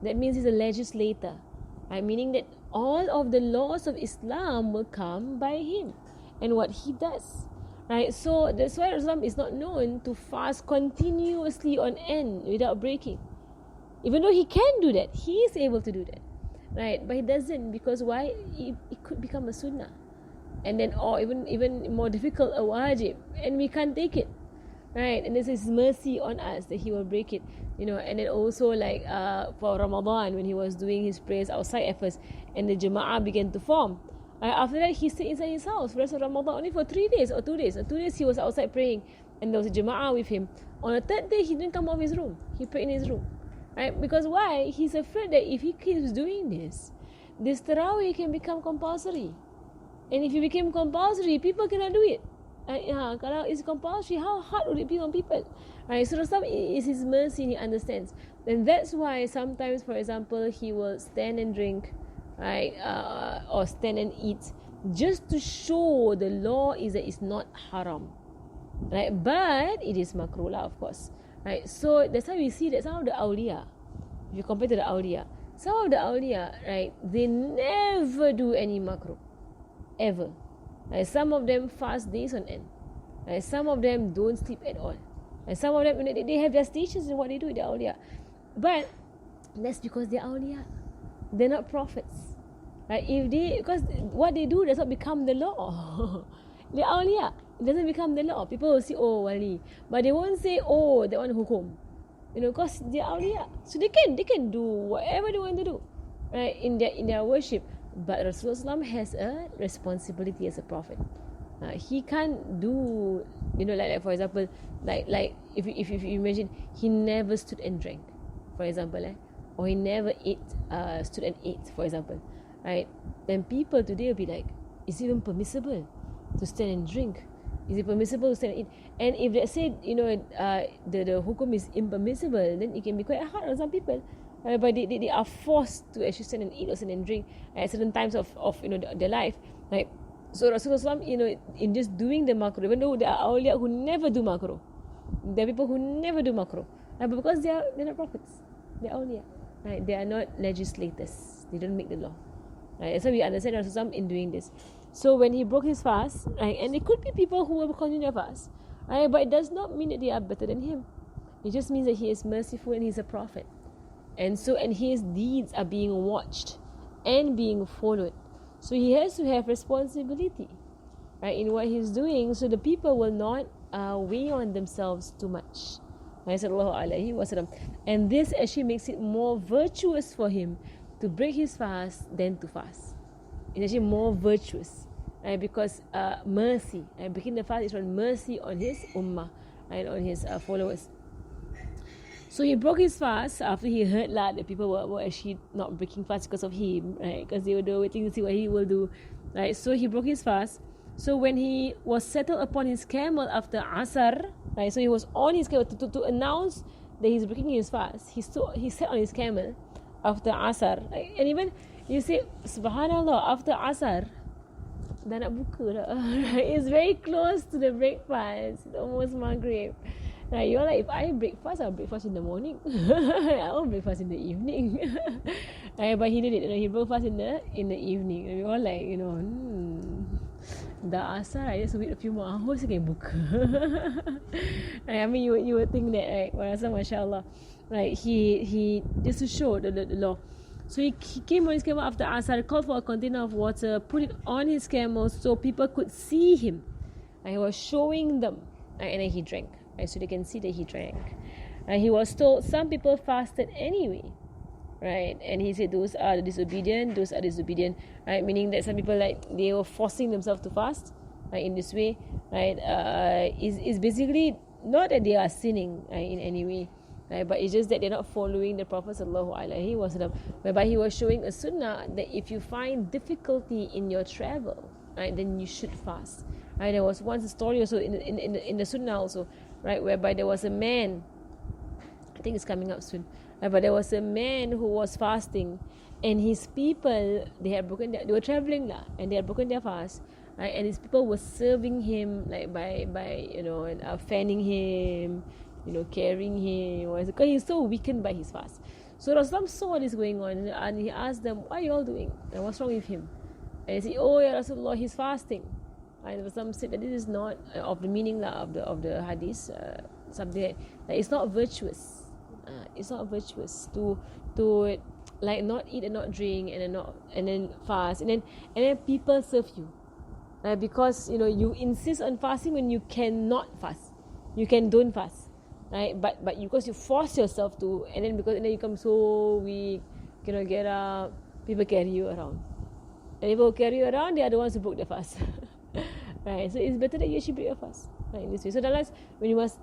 That means he's a legislator, right? Meaning that all of the laws of Islam will come by him and what he does, right? So that's why Islam is not known to fast continuously on end without breaking. Even though he can do that, he is able to do that, right? But he doesn't, because why? It could become a sunnah, and then, or even more difficult, a wajib, and we can't take it, right? And this is mercy on us that he will break it, and then also like for Ramadan, when he was doing his prayers outside at first, and the jama'ah began to form. After that, he stayed inside his house for the rest of Ramadan only for 3 days or 2 days. 2 days he was outside praying, and there was a jama'ah with him. On the third day, he didn't come out of his room. He prayed in his room, right? Because why? He's afraid that if he keeps doing this tarawih can become compulsory, and if it became compulsory, people cannot do it. Kalau it's compulsory, how hard would it be on people? Right? So Rasul is his mercy, and he understands. And that's why sometimes, for example, he will stand and drink, right, or stand and eat, just to show the law is that it's not haram, right? But it is makruh lah, of course, right? So that's how we see that some of the awliya, if you compare to the awliya, some of the awliya, right, they never do any makruh, ever. Right? Some of them fast days on end. Right? Some of them don't sleep at all. And some of them, they have their stations in what they do with the awliya. But that's because they're awliya. They're not prophets. Right? Because what they do does not become the law. They're awliya. It doesn't become the law. People will say, oh, wali. But they won't say, oh, that one hukum. Because they're awliya. So they can do whatever they want to do, right, in their worship. But Rasulullah has a responsibility as a prophet. He can't do, like for example, like if you imagine, he never stood and drank, for example, or he never stood and ate, for example, right? Then people today will be like, is it even permissible to stand and drink? Is it permissible to stand and eat? And if they say, the hukum is impermissible, then it can be quite hard on some people. But they are forced to actually stand and eat or stand and drink at certain times of their life, right? So Rasulullah, in just doing the makruh, even though there are awliya who never do makruh, there are people who never do makruh, but because they're not prophets, they're awliya, right? They are not legislators. They don't make the law, right? So we understand Rasulullah in doing this. So when he broke his fast, right, and it could be people who will continue their fast, right, but it does not mean that they are better than him. It just means that he is merciful and he's a prophet. And his deeds are being watched and being followed. So he has to have responsibility, right, in what he's doing, so the people will not weigh on themselves too much. And this actually makes it more virtuous for him to break his fast than to fast. It's actually more virtuous, right? Because mercy, right? Breaking the fast is from mercy on his ummah, right, on his followers. So he broke his fast after he heard that people were actually not breaking fast because of him, right? Because they were waiting to see what he will do, right? So he broke his fast. So when he was settled upon his camel after Asr, right? So he was on his camel to announce that he's breaking his fast. He sat on his camel after Asr, right? And even you say, Subhanallah, after Asr, dah nak buka dah. It's very close to the breakfast, almost Maghrib. Right, you're like, if I break fast, I'll break fast in the morning. I won't break fast in the evening. Right, but he did it. He broke fast in the evening. And we all like, dah asar, I just wait a few more hours, I can book. Right, I mean, you would think that, right? Mashallah. Right, he just to show the law. So he came on his camel after asar, called for a container of water, put it on his camel so people could see him. And he was showing them, and then he drank. Right, so they can see that he drank. He was told some people fasted anyway, right? And he said those are disobedient, right? Meaning that some people, like, they were forcing themselves to fast, right, in this way, right? Is basically not that they are sinning, right, in any way, right? But it's just that they're not following the Prophet sallallahu alaihi wasallam, whereby he was showing a sunnah that if you find difficulty in your travel, right, then you should fast. Right? There was once a story also in the sunnah also, right, whereby there was a man, I think it's coming up soon, right, but there was a man who was fasting, and his people, they were traveling lah, and they had broken their fast, right, and his people were serving him like by fanning him, carrying him, because he's so weakened by his fast. So Rasulullah saw this going on, and he asked them, what are you all doing, and what's wrong with him? And they said, oh ya Rasulullah, he's fasting. And Rasulullah said that this is not of the meaning of the hadith, something that it's not virtuous. It's not virtuous to like not eat and not drink and then fast and then people serve you, right? Because you insist on fasting when you cannot fast, don't fast, right? But because you force yourself to, and then then you become so weak, cannot get up, people carry you around, and people who carry you around, they are the ones who broke the fast. Right? So it's better that you actually break your fast, right, in this way. So that's when you must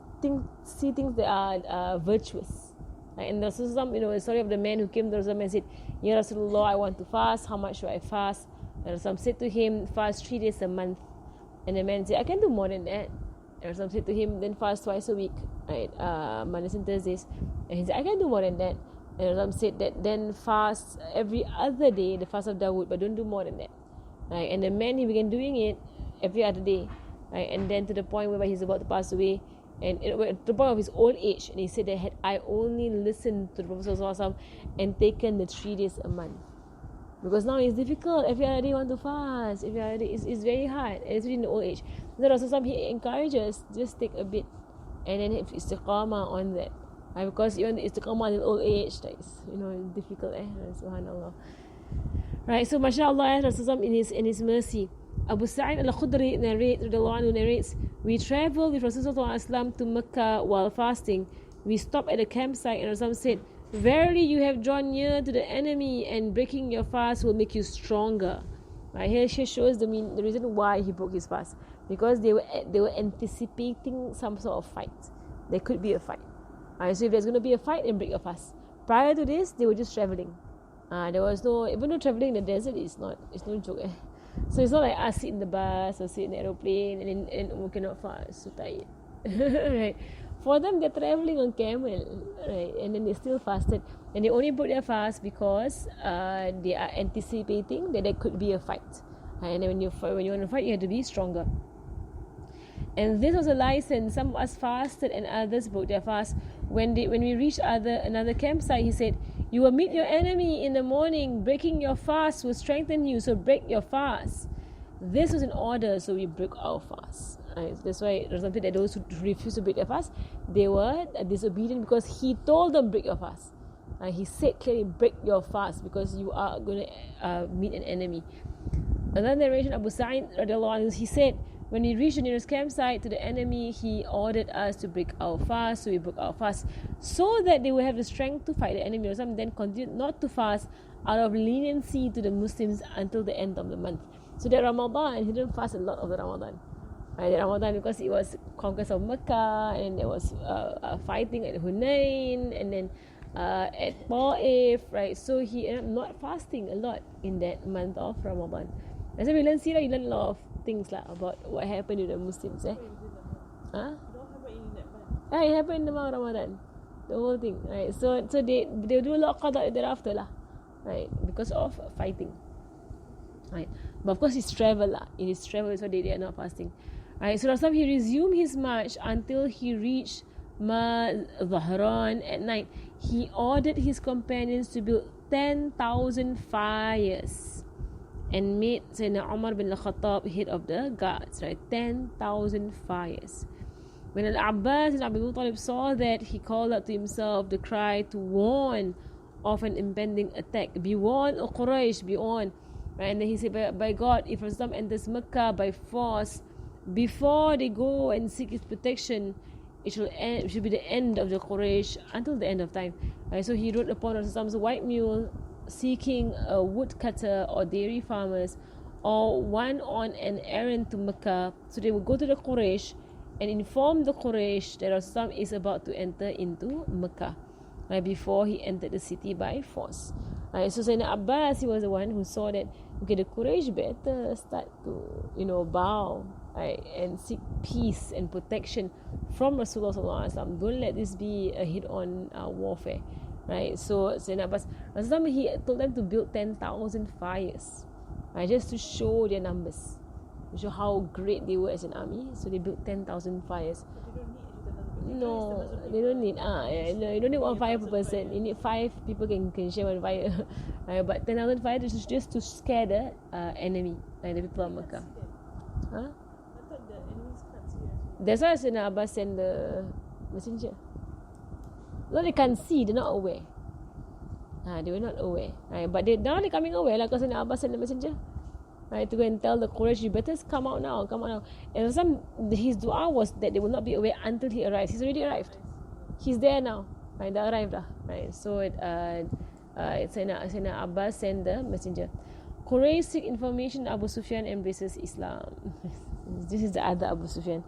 see things that are virtuous. And the Rasulullah, the story of the man who came to Rasulullah and said, Ya Rasulullah, I want to fast, how much should I fast? And Rasulullah said to him, fast 3 days a month. And the man said, I can do more than that. And Rasulullah said to him, then fast twice a week, right, Mondays and Thursdays. And he said, I can do more than that. And Rasulullah said that then fast every other day, the fast of Dawood, but don't do more than that, right? And the man, he began doing it every other day, right? And then to the point where he's about to pass away, and at the point of his old age, and he said that had I only listened to the Prophet ﷺ and taken the 3 days a month, because now it's difficult. Every other day you want to fast, every other day it's very hard, and especially in the old age. The Rasulullah, he encourages, just take a bit and then have istiqamah on that, right? Because even the istiqamah in old age, that is difficult, subhanallah, right? So mashallah, Rasulullah in his mercy, Abu Sa'id al-Khudri narrates, we traveled with Rasulullah to Makkah while fasting. We stopped at a campsite and Rasulullah said, verily you have drawn near to the enemy, and breaking your fast will make you stronger. Right, here shows the reason why he broke his fast, because they were anticipating some sort of fight. There could be a fight. Right, so if there's going to be a fight, then break your fast. Prior to this, they were just traveling. There was no, even though traveling in the desert is no joke. So it's not like us sit in the bus or sit in the aeroplane and we cannot fast, so tired. Right? For them, they're traveling on camel, right? And then they still fasted, and they only broke their fast because they are anticipating that there could be a fight. Right? And then when you want to fight, you have to be stronger. And this was a license. Some of us fasted and others broke their fast. When we reached another campsite, he said, you will meet your enemy in the morning. Breaking your fast will strengthen you, so break your fast. This was in order, so we broke our fast. Right? That's why there's something that those who refused to break their fast, they were disobedient, because he told them, break your fast. He said clearly, break your fast, because you are going to meet an enemy. Another narration, Abu Sa'id, he said, when we reached the nearest campsite to the enemy, he ordered us to break our fast, so we broke our fast, so that they will have the strength to fight the enemy. Or something. Then continued not to fast out of leniency to the Muslims until the end of the month. So that Ramadan, he didn't fast a lot of the Ramadan. Right, Ramadan, because it was conquest of Makkah, and there was fighting at Hunain, and then at Ta'if, right? So he ended up not fasting a lot in that month of Ramadan. And so we learn Sirah, you learn a lot of things about what happened to the Muslims. Huh? Yeah, it happened in the month of Ramadan, the whole thing, right? So they do a lot of qada thereafter lah, right? Because of fighting, right? But of course it's travel lah. It is travel, so they are not fasting, right? So Rasulullah, he resumed his march until he reached Zahran at night. He ordered his companions to build 10,000 fires and made Sayyidina Umar bin al-Khattab head of the guards, right? 10,000 fires. When Al-Abbas and Abu Talib saw that, he called out to himself the cry to warn of an impending attack. Be warned, O Quraysh, be warned. Right? And then he said, by God, if Rasulullah enters Makkah by force, before they go and seek his protection, it should be the end of the Quraysh until the end of time. Right? So he rode upon Rasulullah's white mule, seeking a woodcutter or dairy farmers, or one on an errand to Makkah. So they would go to the Quraysh and informed the Quraysh that Rasulullah is about to enter into Makkah, right, before he entered the city by force. Right, so Sayyidina Abbas, he was the one who saw that, okay, the Quraysh better start to, bow, right, and seek peace and protection from Rasulullah sallallahu alaihi wasallam. Don't let this be a hit-on warfare, right? So Sayyidina Abbas, Rasulullah, he told them to build 10,000 fires, right, just to show their numbers, to show how great they were as an army. So they built 10,000 fires. No, they don't need. You don't need one fire per person. You need 5 people can share one fire. But 10,000 fires is just to scare the enemy, like the people of Makkah. Huh? I thought the enemies can't see us. That's why Sayyidina Abbas sent the messenger. No, they can't see. They're not aware. They were not aware. But now they're coming aware. Like Sayyidina Abbas sent the messenger, right, to go and tell the Quraysh, you better come out now, come out now. And his dua was that they will not be aware until he arrives. He's already arrived. He's there now. Right, they arrived. Right, so Sayyidina Abbas sent the messenger. Quraysh seek information. Abu Sufyan embraces Islam. This is the other Abu Sufyan.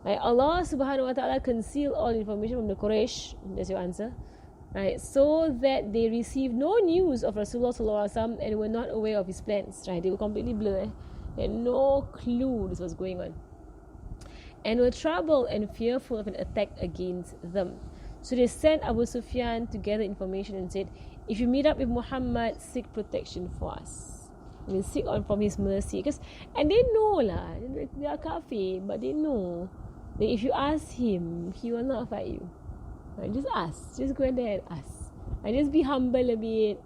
Right, Allah subhanahu wa ta'ala conceal all information from the Quraysh. That's your answer. Right, so that they received no news of Rasulullah sallallahu alaihi wasallam and were not aware of his plans. Right, they were completely blurred. They had no clue this was going on, and were troubled and fearful of an attack against them. So they sent Abu Sufyan to gather information and said, if you meet up with Muhammad, seek protection for us. I mean, seek on from his mercy. And they know lah, they are kafir, but they know that if you ask him, he will not fight you. Right, just ask. Just go in there and ask. And just be humble a bit,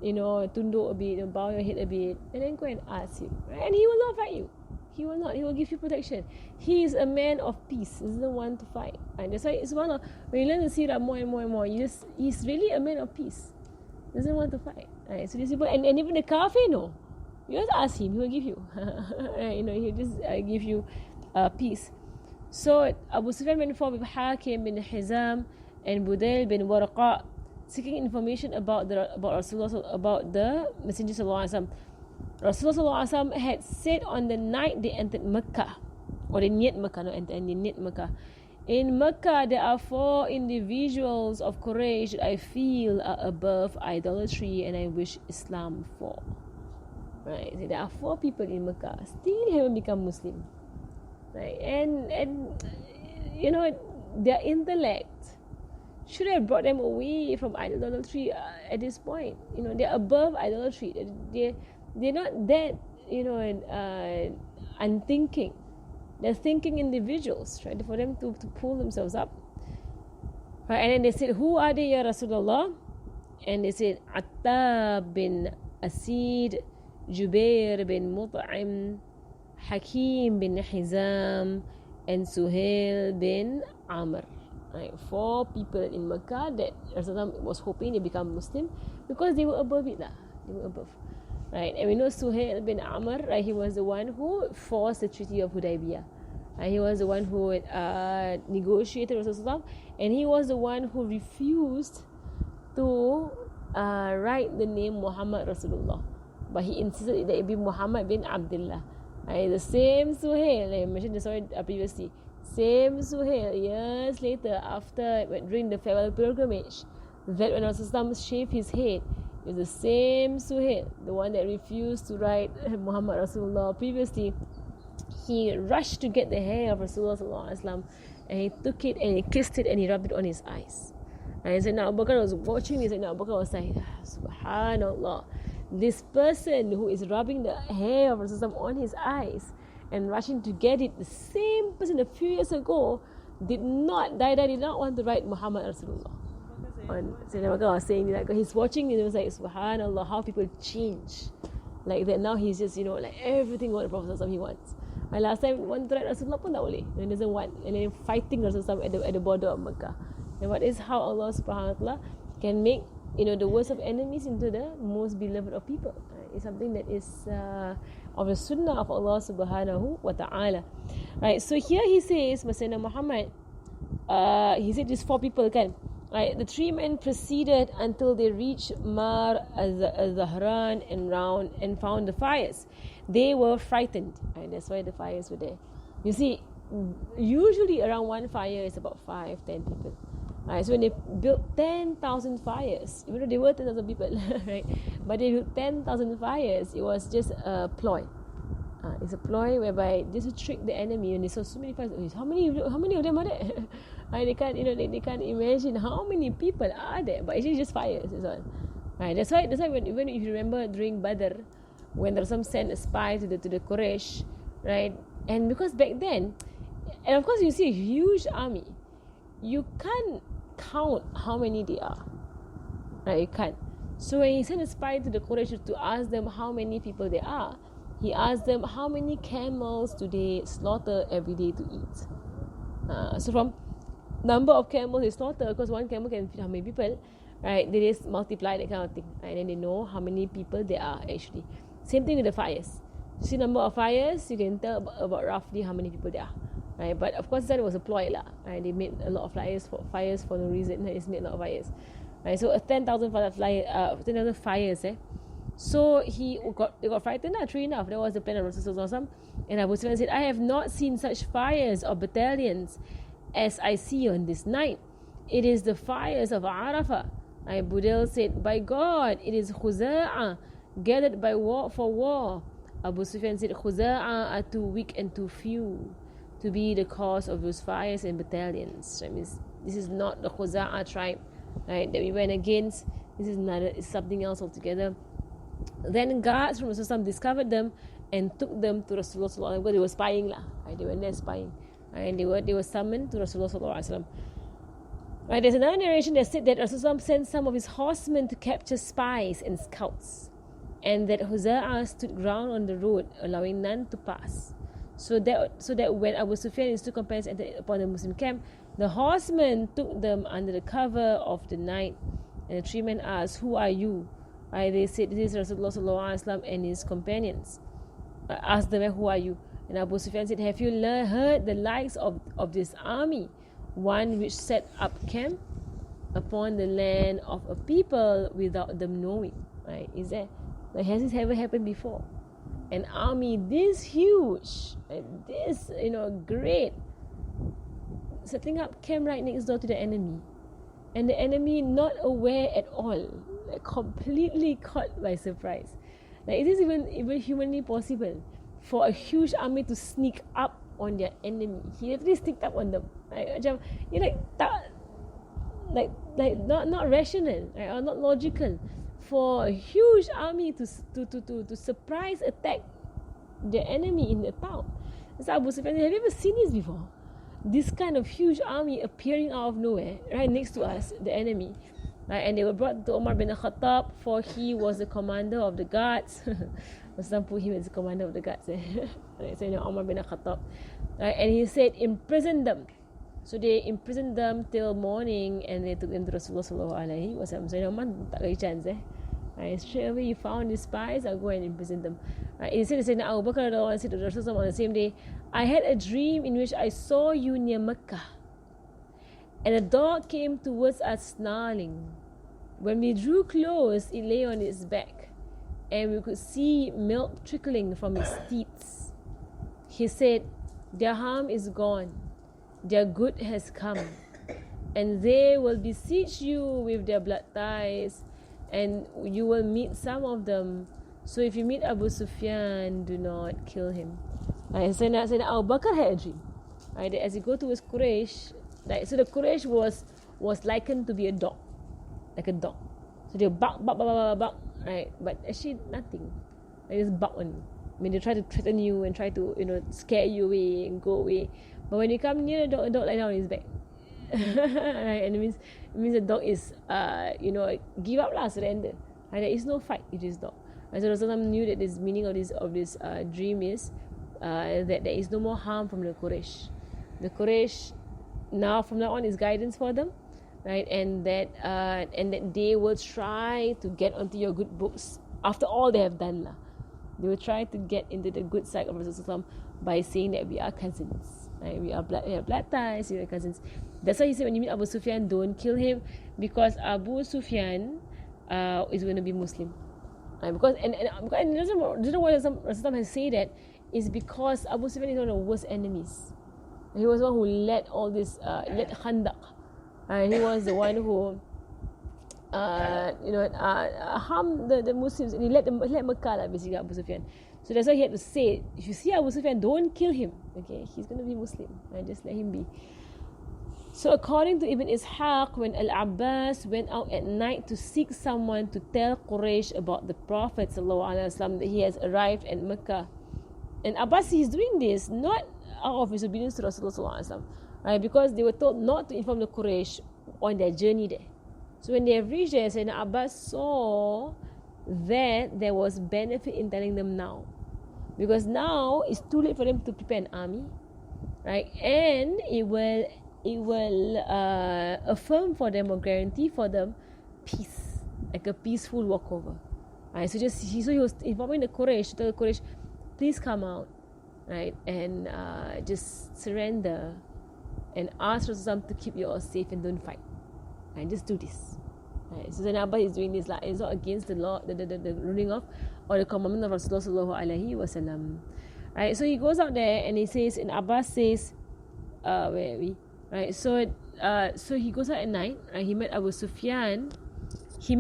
tunduk a bit, bow your head a bit, and then go and ask him. Right? And he will not fight you. He will not. He will give you protection. He is a man of peace. He doesn't want to fight. And that's why it's one of, when you learn to see that more and more and more, he's really a man of peace. He doesn't want to fight. Right? So these people, and even the kafir, no. You just ask him, he will give you. Right? He'll just give you peace. So Abu Sufyan went forth with Hakim bin Hizam and Budayl bin Warqa, seeking information about Rasulullah, about the Messenger sallallahu alaihi wasallam. Rasulullah sallallahu alaihi wasallam had said on the night they entered Makkah, or they neared Makkah, not entered, they neared Makkah. In Makkah, there are 4 individuals of Quraysh that I feel are above idolatry and I wish Islam for. Right, so there are 4 people in Makkah still haven't become Muslim. Right, and their intellect should have brought them away from idolatry at this point. They're above idolatry. They're not that unthinking. They're thinking individuals, right? For them to pull themselves up, right? And then they said, who are they, ya Rasulullah? And they said, Attab bin Asid, Jubair bin Mut'im, Hakim bin Hizam, and Suhail bin Amr. Right, 4 people in Makkah that Rasulullah was hoping they become Muslim because they were above it. They were above. Right, and we know Suhail bin Amr, right, he was the one who forced the Treaty of Hudaybiyah. Right, he was the one who negotiated with Rasulullah, and he was the one who refused to write the name Muhammad Rasulullah, but he insisted that it be Muhammad bin Abdullah. Right, the same Suhail, like I mentioned the story previously. Same Suhail, years later, during the farewell pilgrimage, that when Rasulullah shaved his head, it was the same Suhail, the one that refused to write Muhammad Rasulullah previously. He rushed to get the hair of Rasulullah, and he took it and he kissed it and he rubbed it on his eyes. And Sayyidina Abu Bakr was watching this, and Abu Bakr was like, Subhanallah, this person who is rubbing the hair of Rasulullah on his eyes and rushing to get it, the same person a few years ago did not want to write Muhammad Rasulullah. And Sayyidina Bakr was saying that he's watching it, and it was like, Subhanallah, how people change like that. Now he's just like everything what the Prophet he wants. My last time wanted to write Rasulullah pun tak boleh, and doesn't want, and then fighting Rasulullah at the border of Makkah. And what is how Allah subhanahu wa ta'ala can make the worst of enemies into the most beloved of people. It's something that is of the sunnah of Allah subhanahu wa ta'ala. Right, so here he says, Sayyidina Muhammad, he said these 4 people kan. Right, the 3 men proceeded until they reached Mar al-Zahran and found the fires. They were frightened. Right, that's why the fires were there. You see, usually around one fire is about 5-10 people. Right, so when they built 10,000 fires, even though they were 10,000 people, right? But they built 10,000 fires. It was just a ploy. It's a ploy whereby just to trick the enemy. And they saw so many fires. How many of them are there? They can't, they can't imagine how many people are there. But actually, just fires. That's all. Right, that's why even if you remember during Badr, when Rasul sent a spy to the Quraysh, right? And because back then, and of course you see a huge army, you can't count how many they are, right? You can't. So when he sent a spy to the Quraysh to ask them how many people there are, he asked them how many camels do they slaughter every day to eat. So from number of camels they slaughter, because one camel can feed how many people, right? They just multiply that kind of thing, right? And then they know how many people there are actually. Same thing with the fires. You see number of fires, you can tell about roughly how many people there are. Right, but of course that was a ploy lah. Right, they made a lot of fires for no reason. They just made a lot of fires. Right, so 10,000 fires. So they got frightened. True enough, that was the plan of Rasulullah. And Abu Sufyan said, "I have not seen such fires or battalions as I see on this night. It is the fires of Arafah." Budayl said, "By God, it is Khuza'ah gathered by war for war." Abu Sufyan said, "Khuza'ah are too weak and too few to be the cause of those fires and battalions." That means this is not the Khuza'ah tribe, right, that we went against. This is it's something else altogether. Then guards from Rasulullah discovered them and took them to Rasulullah, because they were spying lah. Right, they were there spying, right, and they were summoned to Rasulullah. Right, there's another narration that said that Rasulullah sent some of his horsemen to capture spies and scouts, and that Khuza'ah stood ground on the road, allowing none to pass. So that when Abu Sufyan and his 2 companions entered upon the Muslim camp, the horsemen took them under the cover of the night. And the 3 men asked, "Who are you?" They said, "This is Rasulullah and his companions." Asked them, "Who are you?" And Abu Sufyan said, "Have you heard the likes of this army, one which set up camp upon the land of a people without them knowing?" Right? Is that, like, has this ever happened before? An army this huge, this great, setting up camp right next door to the enemy, and the enemy not aware at all, like completely caught by surprise. Like, is this even humanly possible for a huge army to sneak up on their enemy? He literally sneaked up on them. Macam, not rational, right, or not logical for a huge army to surprise attack the enemy in the town. So Abu Sufyan, have you ever seen this before? This kind of huge army appearing out of nowhere, right next to us, the enemy. Right, and they were brought to Umar bin Khattab, for he was the commander of the guards. Some put him as the commander of the guards. Right, so Umar bin Khattab. Right, and he said, "Imprison them." So they imprisoned them till morning, and they took them to Rasulullah sallallahu alaihi wasallam. So Umar tak bagi chance. Right, straight away, you found the spies, I'll go and imprison them. Right, he said, Abu Bakr said to Rasulullah on the same day, "I had a dream in which I saw you near Makkah, and a dog came towards us snarling. When we drew close, it lay on its back, and we could see milk trickling from its teats. He said, 'Their harm is gone, their good has come, and they will besiege you with their blood ties, and you will meet some of them. So if you meet Abu Sufyan, do not kill him.'" Right, so now Abu Bakr had a dream. Right, that as you go towards Quraysh, like, so the Quraysh was likened to be a dog, like a dog. So they bark, right? But actually nothing. They just bark only. I mean, they try to threaten you and try to scare you away and go away. But when you come near the dog lie down on his back. Right, and it means the dog is give up lah, surrender. Right, there is no fight with this dog. Right, so Rasulullah knew that this meaning of this dream is that there is no more harm from the Quraysh. The Quraysh from now on is guidance for them, right? And that they will try to get onto your good books after all they have done lah. They will try to get into the good side of Rasulullah by saying that we are cousins, right? We have blood ties, we are cousins. That's why he said when you meet Abu Sufyan, don't kill him, because Abu Sufyan is going to be Muslim. Right? Because and the reason why Rasulullah has said that is because Abu Sufyan is one of the worst enemies. He was the one who led all this, led Khandaq. He was the one who, harmed the Muslims, and he led Makkah, basically, Abu Sufyan. So that's why he had to say, if you see Abu Sufyan, don't kill him. Okay, he's going to be Muslim. Just let him be. So according to Ibn Ishaq, when Al-Abbas went out at night to seek someone to tell Quraysh about the Prophet ﷺ, that he has arrived at Mecca. And Abbas is doing this not out of his obedience to Rasulullah ﷺ, right? Because they were told not to inform the Quraysh on their journey there. So when they have reached there, Sayyidina Abbas saw that there was benefit in telling them now. Because now it's too late for them to prepare an army, right? And it will affirm for them or guarantee for them peace, like a peaceful walkover. Right? So he was informing the Quraysh, to tell the Quraysh, please come out, right, and just surrender and ask Rasulullah to keep you all safe and don't fight. Right? Just do this. Right? So Zainab is doing this, like, it's not against the law, the ruling of or the commandment of Rasulullah sallallahu alaihi wasallam. Right? So he goes out there and he says, and Abbas says, where are we? Right? So he goes out at night. Right? He met Abu Sufyan. So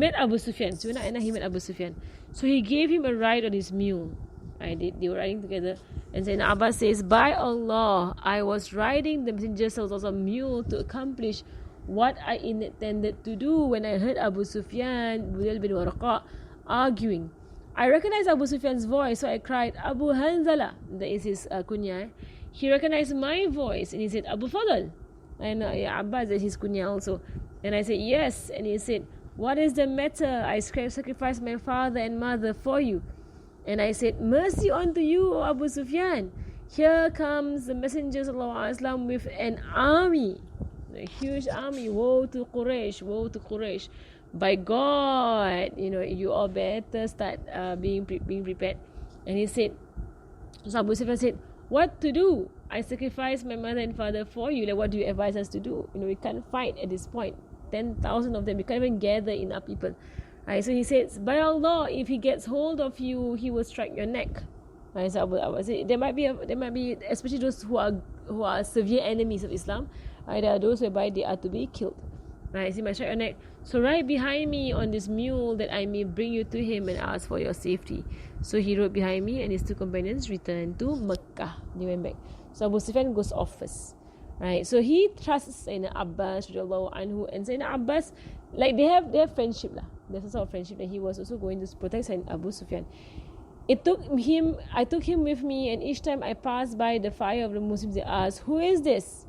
when at night he met Abu Sufyan. So he gave him a ride on his mule. Right? They were riding together. And then Abbas says, by Allah, I was riding the Messenger's mule to accomplish what I intended to do when I heard Abu Sufyan bin Warqa arguing. I recognized Abu Sufyan's voice, so I cried, Abu Hanzala. That is his kunya. He recognized my voice and he said, Abu Fadl. And Abbas is his kunya also. And I said, yes. And he said, what is the matter? I sacrificed my father and mother for you. And I said, mercy unto you, O Abu Sufyan. Here comes the Messenger ﷺ with an army, a huge army. Woe to Quraysh, woe to Quraysh. By God, you all better start being prepared. And he said, so Abu Sufyan said, what to do? I sacrificed my mother and father for you. Like, what do you advise us to do? We can't fight at this point. 10,000 of them. We can't even gather enough people. Right, so he says, by Allah, if he gets hold of you, he will strike your neck. Right, so Abu said, there might be, especially those who are severe enemies of Islam. Right, there are those whereby they are to be killed. Right, so he might strike your neck. So ride behind me on this mule that I may bring you to him and ask for your safety. So he rode behind me and his two companions returned to Makkah. They went back. So Abu Sufyan goes off first. Right, so he trusts Sayyidina Abbas anhu, and Sayyidina Abbas, like they have friendship lah. There's a sort of friendship that he was also going to protect Abu Sufyan. I took him with me, and each time I passed by the fire of the Muslims, they asked, who is this?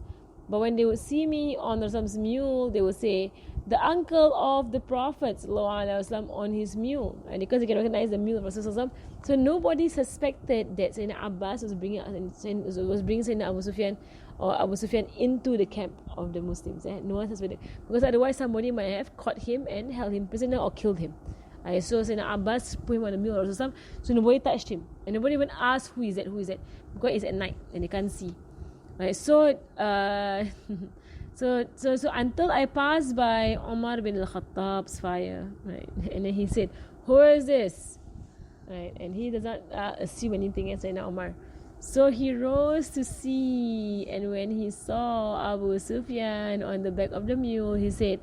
But when they would see me on Rasul's mule, they would say, the uncle of the Prophet ﷺ on his mule. And because they can recognize the mule of Rasulullah, so nobody suspected that Sayyidina Abbas was bringing Sayyidina Abu Sufyan or Abu Sufyan into the camp of the Muslims. No one suspected, because otherwise somebody might have caught him and held him prisoner or killed him. So Sayyidina Abbas put him on the mule of Rasulullah, so nobody touched him, and nobody even asked who is that, because it's at night and they can't see. Right, so until I passed by Umar bin al-Khattab's fire, right, and then he said, who is this? Right, and he does not assume anything as Sayyidina Umar. So he rose to see, and when he saw Abu Sufyan on the back of the mule, he said,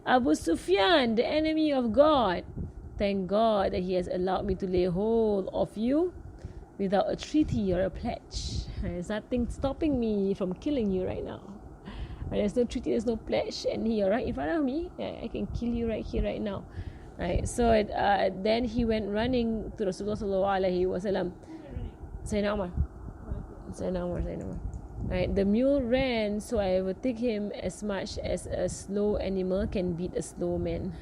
Abu Sufyan, the enemy of God, thank God that he has allowed me to lay hold of you without a treaty or a pledge. There's nothing stopping me from killing you right now. There's no treaty, there's no pledge, and you're right in front of me. I can kill you right here, right now. Right. So then he went running to Rasulullah sallallahu alaihi wasallam. Sayyidina Umar. Right. The mule ran, so I would take him as much as a slow animal can beat a slow man.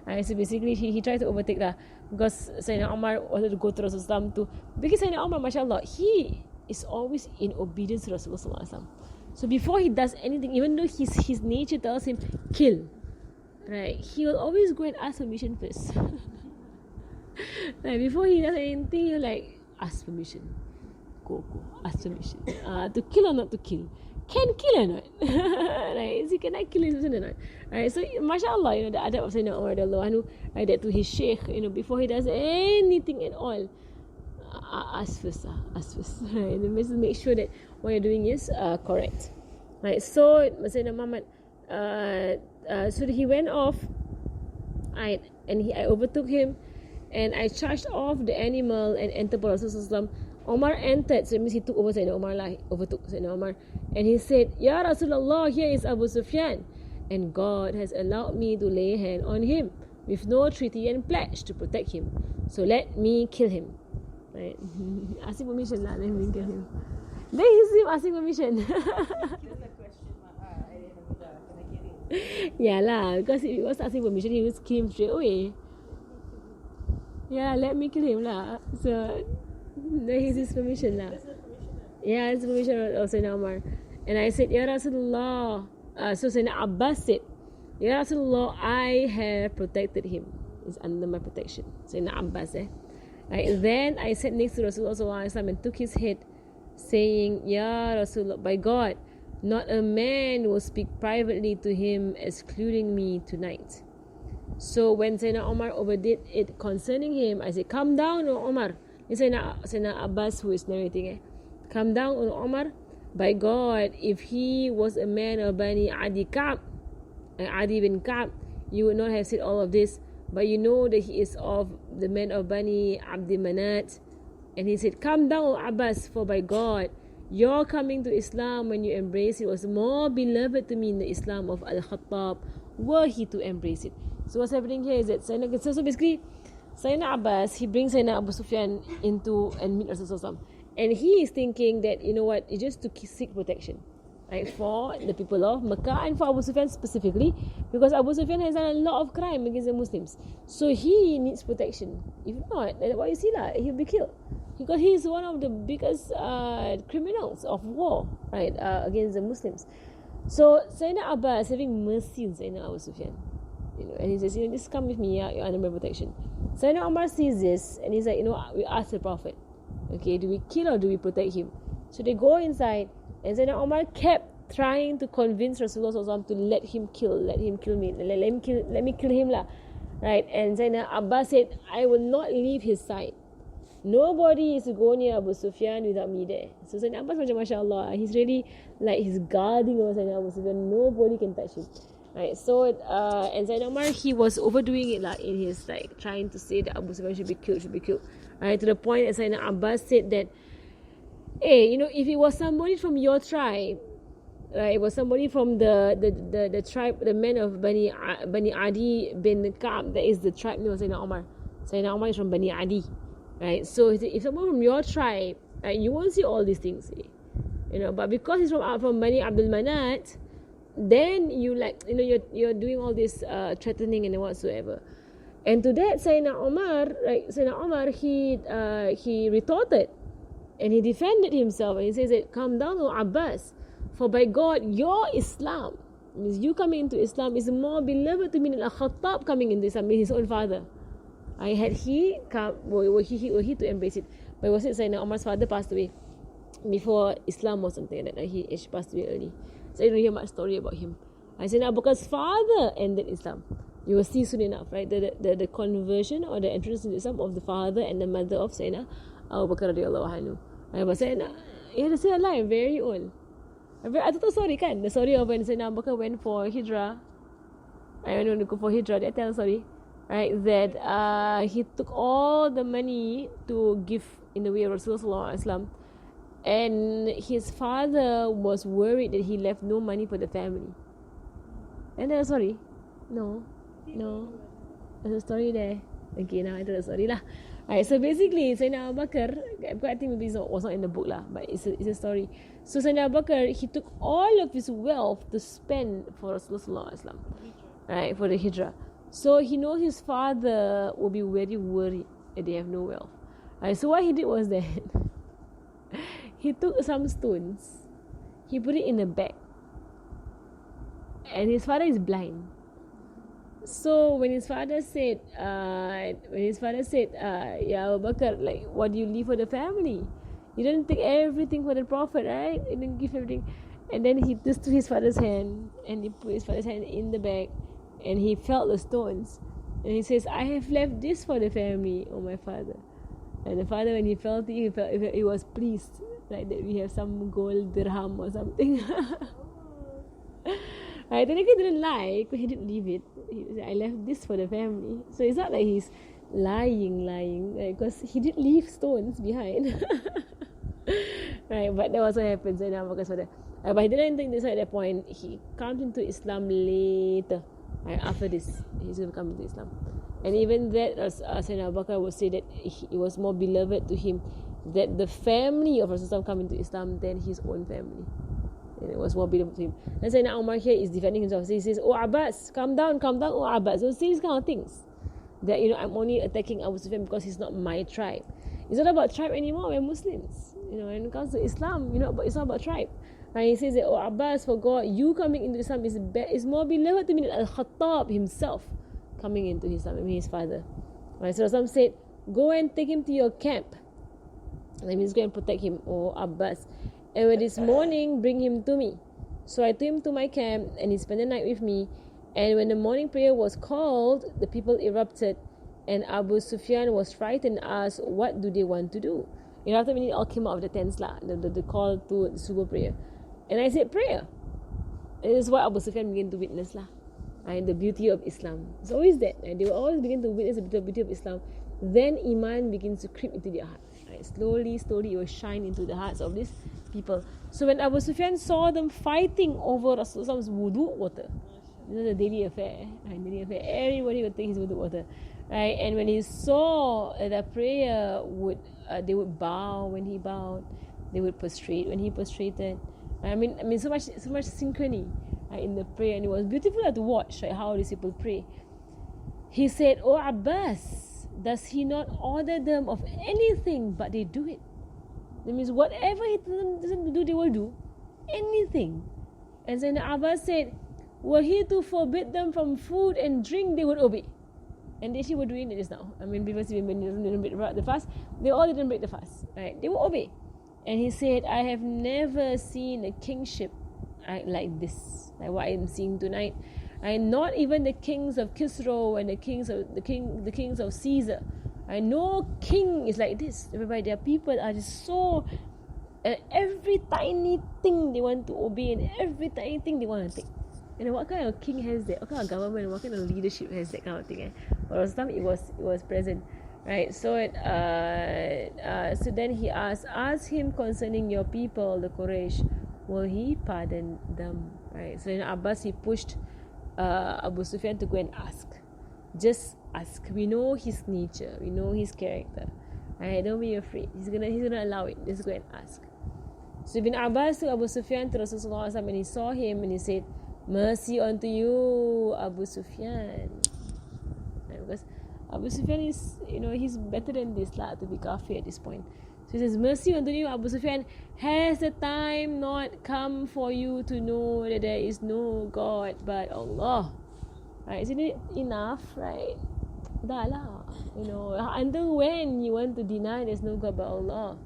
Right. So basically, he tried to overtake that because Sayyidina Umar wanted to go to Rasulullah too. Because Sayyidina Umar, mashallah, he is always in obedience to Rasulullah sallallahu alaihi wasallam. So before he does anything, even though his nature tells him kill, right, he will always go and ask permission first. Like before he does anything, he'll like ask permission. Go, ask permission. To kill or not to kill? Can kill or not? Right? Is he can I kill his person or not? Right? So mashallah, the adab of Sayyidina Umar, right, that to his sheikh, before he does anything at all, ask first. Ask first. Right? And make sure that what you're doing is correct. Right? So Sayyidina Muhammad, so he went off. I overtook him, and I charged off the animal and entered Rasulullah. Omar entered, so it means he took over Sayyidina Omar, overtook Sayyidina Omar, and he said, Ya Rasulullah, here is Abu Sufyan, and God has allowed me to lay hand on him with no treaty and pledge to protect him. So let me kill him. Right? Asking permission lah, let me kill him. Then he's him asking permission. Yeah lah, because if he was asking permission, he would kill him straight away. Yeah, let me kill him lah. So then he's his permission lah. Yeah, it's permission of Sayyidina Umar. And I said, Ya Rasulullah. So Sayyidina Abbas said, Ya Rasulullah, I have protected him. He's under my protection. Sayyidina Abbas Right, then I sat next to Rasulullah and took his head, saying, Ya Rasulullah, by God, not a man will speak privately to him, excluding me tonight. So when Sayyidina Umar overdid it concerning him, I said, come down, O Umar. It's Sayyidina Abbas who is narrating. Come down, O Umar. By God, if he was a man of Bani Adi bin Ka'b, you would not have said all of this. But you know that he is of the men of Bani Abdi Manat. And he said, come down, O Abbas, for by God, your coming to Islam when you embrace it was more beloved to me in the Islam of Al-Khattab, were he to embrace it. So what's happening here is that so basically Sayyidina Abbas, he brings Sayyidina Abu Sufyan into and meet Rasulullah. And he is thinking that, you know what, it's just to seek protection, right, for the people of Makkah and for Abu Sufyan specifically, because Abu Sufyan has done a lot of crime against the Muslims. So he needs protection. If not, then what you see lah, he'll be killed. Because he is one of the biggest criminals of war, right, against the Muslims. So Sayyidina Abbas having mercy on Sayyidina Abu Sufyan, you know, and he says, you know, just come with me, you're under my protection. Sayyidina Umar sees this, and he's like, you know, we ask the Prophet, okay, do we kill or do we protect him? So they go inside, and Sayyidina Umar kept trying to convince Rasulullah to let him kill me, let me kill him lah, right? And Sayyidina Abbas said, I will not leave his side. Nobody is to go near Abu Sufyan without me there. So Sayyidina Abbas macam mashallah, he's really like he's guarding over Sayyidina Abu Sufyan. Nobody can touch him. Right, so and Sayyidina Umar, he was overdoing it like in his like trying to say that Abu Sufyan should be killed. Right, to the point that Sayyidina Abbas said that, hey, you know, if it was somebody from your tribe, right, it was somebody from the tribe, the men of Bani Adi bin Ka'b, that is the tribe name of Sayyidina Umar. Sayyidina Umar is from Bani Adi, right? So if someone from your tribe, right, you won't see all these things, you know. But because he's from Bani Abdul Manat, then you like, you know, you're doing all this threatening and whatsoever. And to that, Sayyidina Umar, right, Sayyidina Umar, he retorted and he defended himself, and he says that, come down, O Abbas, for by God, your Islam, means you coming into Islam, is more beloved to me than Al-Khattab coming into Islam, his own father. Had he come, were he to embrace it. But it was Sayyidina Umar's father passed away before Islam or something like that. He passed away early. So I don't hear much story about him. Sayyidina Abu Bakr's father ended Islam. You will see soon enough, right? The conversion or the entrance into Islam of the father and the mother of Sayyidina Abu Bakr radiallahu anhu. But Sayyidina, they're still alive, very old. I told the story kan? The story of when Sayyidina Abu Bakr went for Hijrah. I went to go for Hijrah. Did I tell the story? Right, that he took all the money to give in the way of Rasulullah, and his father was worried that he left no money for the family. And there's a story? No. There's a story there. Okay, now I tell the story lah. Alright, so basically Sayyidina Abu Bakr, I think maybe it was not in the book lah, but it's a story. So Sayyidina Abu Bakr, he took all of his wealth to spend for Rasulullah, right, for the Hijrah. So he knows his father will be very worried that they have no wealth. Right, so what he did was that he took some stones, he put it in a bag, and his father is blind. So when his father said, Ya Abu Bakr, like, what do you leave for the family? You didn't take everything for the Prophet, right? You didn't give everything. And then he just took his father's hand, and he put his father's hand in the bag, and he felt the stones, and he says, I have left this for the family, oh my father. And the father, when he felt it, he was pleased, like that we have some gold dirham or something. Right, then he didn't lie because he didn't leave it. He said, I left this for the family. So it's not like he's lying, because he did leave stones behind. Right, but that was what happens. But he didn't think this at that point. He comes into Islam later. Right, after this, he's going to come into Islam. And even that, Sayyidina Abu Bakr would say that it was more beloved to him that the family of Rasulullah come into Islam than his own family. And it was more beloved to him. And Sayyidina Umar here is defending himself. So he says, Oh Abbas, calm down, oh Abbas. So see these kind of things. That, I'm only attacking Abu Sufyan because he's not my tribe. It's not about tribe anymore, we're Muslims. When it comes to Islam, it's not about tribe. And he says that, Oh Abbas, for God, you coming into Islam is more beloved to me than Al-Khattab himself coming into Islam, his father. Right, so some said, go and take him to your camp. That means go and protect him, Oh Abbas. And when this morning, bring him to me. So I took him to my camp and he spent the night with me. And when the morning prayer was called, the people erupted. And Abu Sufyan was frightened and asked, what do they want to do? After a minute, all came out of the tents, the call to the subuh prayer. And I said, prayer. And this is what Abu Sufyan began to witness. And the beauty of Islam. It's always that. And they will always begin to witness the beauty of Islam. Then Iman begins to creep into their heart. Slowly, it will shine into the hearts of these people. So when Abu Sufyan saw them fighting over Rasulullah's wudu water, the daily affair, everybody would take his wudu water. Right? And when he saw the prayer, they would bow when he bowed, they would prostrate when he prostrated. I mean, so much synchrony in the prayer, and it was beautiful to watch how these people pray. He said, "Oh Abbas, does he not order them of anything but they do it?" That means whatever he tells them to do, they will do anything. And then Abbas said, were he to forbid them from food and drink, they would obey. And they actually were doing it just now. Previously when they didn't break the fast, they all didn't break the fast. Right? They would obey. And he said, I have never seen a kingship like this, like what I am seeing tonight. And not even the kings of Kisro and the kings of Caesar. No king is like this. Everybody, their people are just so every tiny thing they want to obey, and every tiny thing they want to take. And what kind of king has that? What kind of government? What kind of leadership has that kind of thing? But last time it was present, right? So so then he ask him concerning your people, the Quraysh, will he pardon them? Right. So in Abbas, he pushed Abu Sufyan to go and ask. Just ask. We know his nature. We know his character. Right? Don't be afraid. He's gonna allow it. Just go and ask. So Ibn Abbas took Abu Sufyan to Rasulullah and he saw him and he said, mercy unto you, Abu Sufyan. Right? Because Abu Sufyan is, he's better than this to be kafir at this point. So he says, mercy unto you, Abu Sufyan. Has the time not come for you to know that there is no God but Allah? Right? Isn't it enough, right? Dah lah. Until when you want to deny there's no God but Allah?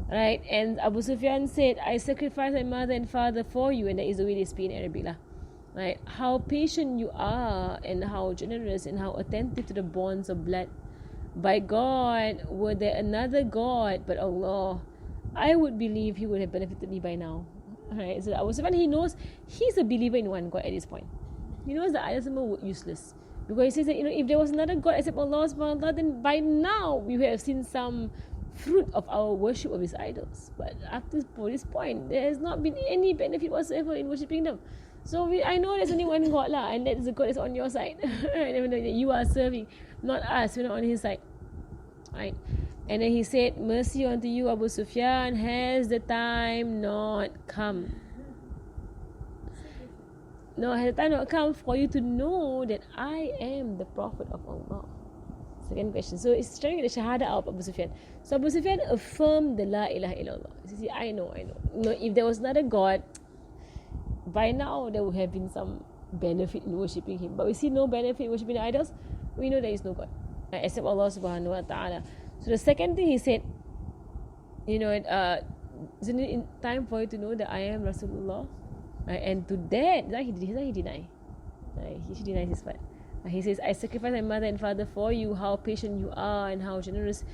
Right? And Abu Sufyan said, I sacrificed my mother and father for you, and that is the way they speak in Arabic lah. Right? How patient you are, and how generous, and how attentive to the bonds of blood. By God, were there another God but Allah, I would believe he would have benefited me by now. Right? So Abu Sufyan, he knows he's a believer in one God at this point. He knows that others are useless. Because he says that, if there was another God except Allah subhanahu wa ta'ala, then by now we would have seen some fruit of our worship of his idols. But after this point, there has not been any benefit whatsoever in worshipping them. So I know there's only one God lah, and that's the God that's on your side. Right? You are serving, not us. We're not on his side. Right? And then he said, mercy unto you, Abu Sufyan, has the time not come? No, has the time not come for you to know that I am the Prophet of Allah? Second question. So it's trying to get the shahada out of Abu Sufyan. So Abu Sufyan affirmed the La ilaha illallah. He said, I know. If there was another God, by now there would have been some benefit in worshipping him. But we see no benefit in worshipping the idols. We know there is no God except Allah subhanahu wa ta'ala. So the second thing he said, isn't it time for you to know that I am Rasulullah? And to that, he denied. He denies his part. He says, I sacrificed my mother and father for you. How patient you are, and how generous,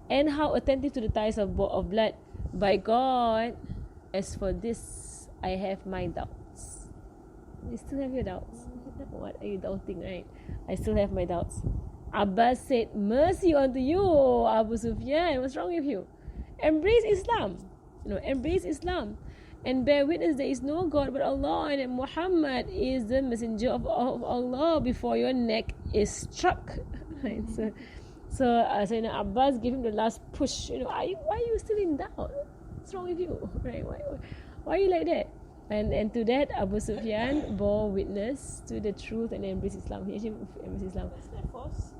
and how attentive to the ties of blood. By God, as for this, I have my doubts. You still have your doubts. What are you doubting, right? I still have my doubts. Abbas said, mercy unto you, Abu Sufyan. What's wrong with you? Embrace Islam. Embrace Islam. And bear witness there is no God but Allah, and Muhammad is the messenger of Allah before your neck is struck. Right? So Abbas gave him the last push. Why are you still in doubt? What's wrong with you? Right? Why are you like that? And to that, Abu Sufyan bore witness to the truth and embraced Islam. He actually embraced Islam. Is that force?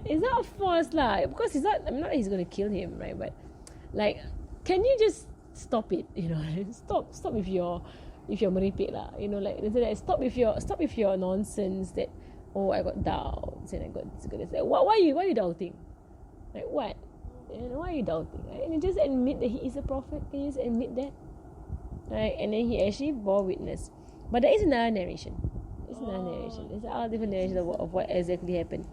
It's not force lah, because he's not. I'm not. He's gonna kill him, right? But like, can you just stop it? Stop with your meripik lah. Stop with your nonsense that, oh, I got doubts and I got this. Like, why are you doubting? Like what? Why are you doubting? Right? And you just admit that he is a prophet. Can you just admit that? Right? And then he actually bore witness. But there is another narration. There's a different narration of what exactly happened,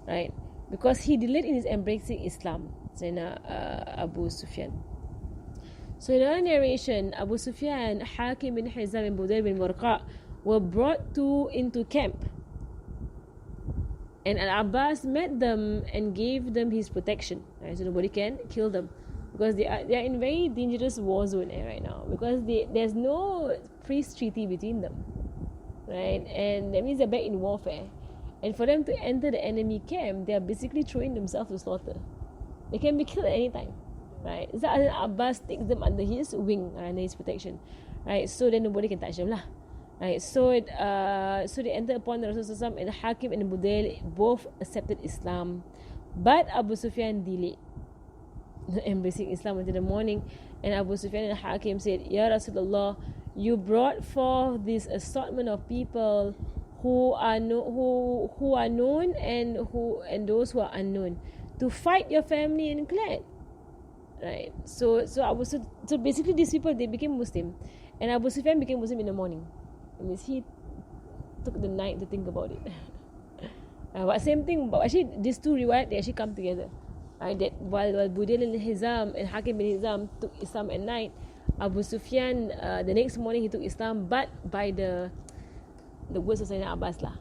right? Because he delayed in his embracing Islam, Abu Sufyan. So in another narration, Abu Sufyan, Hakim bin Hizam, and Budayl bin Warqa were brought into camp. And Al-Abbas met them and gave them his protection. Right? So nobody can kill them. Because they are in very dangerous war zone right now. Because there's no peace treaty between them. Right? And that means they're back in warfare. And for them to enter the enemy camp, they are basically throwing themselves to slaughter. They can be killed at any time. Right? So Abbas takes them under his wing, under his protection. Right? So then nobody can touch them lah. Right? So they entered upon the Rasul, and Hakim and Budayl both accepted Islam. But Abu Sufyan delayed embracing Islam until the morning. And Abu Sufyan and Hakim said, Ya Rasulullah, you brought forth this assortment of people who are known and those who are unknown to fight your family and clan. Right? So basically these people, they became Muslim, and Abu Sufyan became Muslim in the morning. It means he took the night to think about it. But same thing, but actually these two riwayat, they actually come together. Right? That while Budayl bin Hizam and Hakim bin Hizam took Islam at night, Abu Sufyan the next morning he took Islam, but by the words of Sayyidina Abbas lah.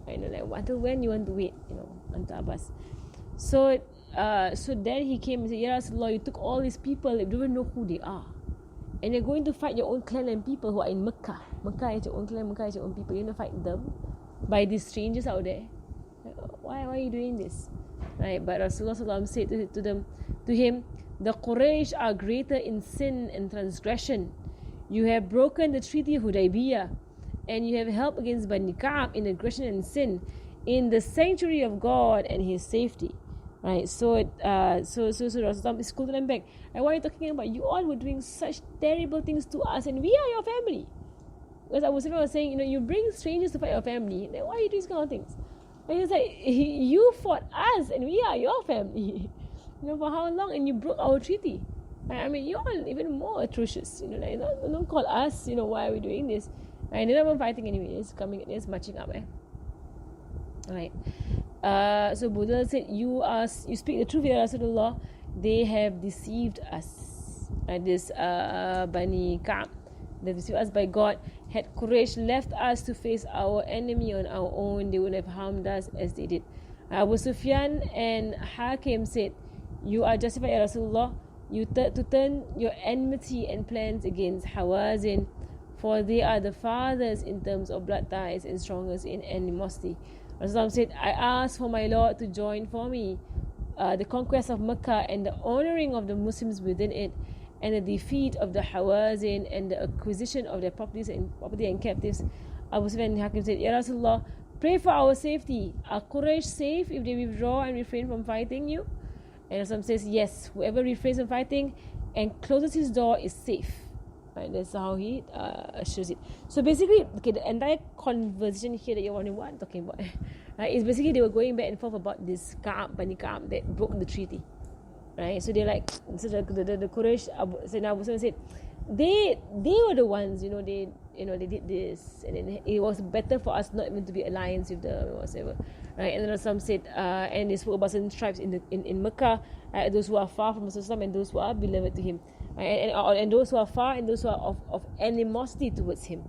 Right? Like, until when you want to wait? Until Abbas. So then he came and said, Ya Rasulullah, you took all these people, you don't even know who they are, and you're going to fight your own clan and people who are in Makkah. Makkah is your own clan, Makkah is your own people. You're going to fight them by these strangers out there. Why are you doing this? Right? But Rasulullah said to him, the Quraysh are greater in sin and transgression. You have broken the treaty of Hudaybiyah, and you have helped against Bani Ka'ab in aggression and sin in the sanctuary of God and His safety. Right? So Rasulullah scolded them back. And what are you talking about? You all were doing such terrible things to us, and we are your family. Because Abu Sufyan was saying, you bring strangers to fight your family. Then why are you doing these kind of things? And he was like, you fought us, and we are your family. For how long? And you broke our treaty. I mean, you're all even more atrocious. Like, don't call us. Why are we doing this? And they're not even fighting anyway. It's marching up. Alright. So Budayl said, you speak the truth, Ya Rasulullah. They have deceived us. This Bani Ka'ab, they deceived us by God. Had Quraysh left us to face our enemy on our own, they would have harmed us as they did. Abu Sufyan and Hakim said, you are justified, Ya Rasulullah, to turn your enmity and plans against Hawazin, for they are the fathers in terms of blood ties and strongest in animosity. Rasulullah said, I ask for my Lord to join for me the conquest of Makkah and the honoring of the Muslims within it, and the defeat of the Hawazin and the acquisition of their property and captives. Abu Sufyan and Hakim said, Ya Rasulullah, pray for our safety. Are Quraysh safe if they withdraw and refrain from fighting you? And Rasulullah says, yes, whoever refrains from fighting and closes his door is safe. Right? That's how he assures it. So basically, the entire conversation here that you're wondering what I'm talking about, right, is basically they were going back and forth about this Bani Ka'ab that broke the treaty. Right? So they're like, so the Quraysh, Sayyidina Abu Sufyan said, they were the ones, they did this, and then it was better for us not even to be alliance with the whatever, right? And then some said, and they spoke about certain tribes in Makkah, those who are far from Rasulullah and those who are beloved to him, right? And those who are far and those who are of animosity towards him,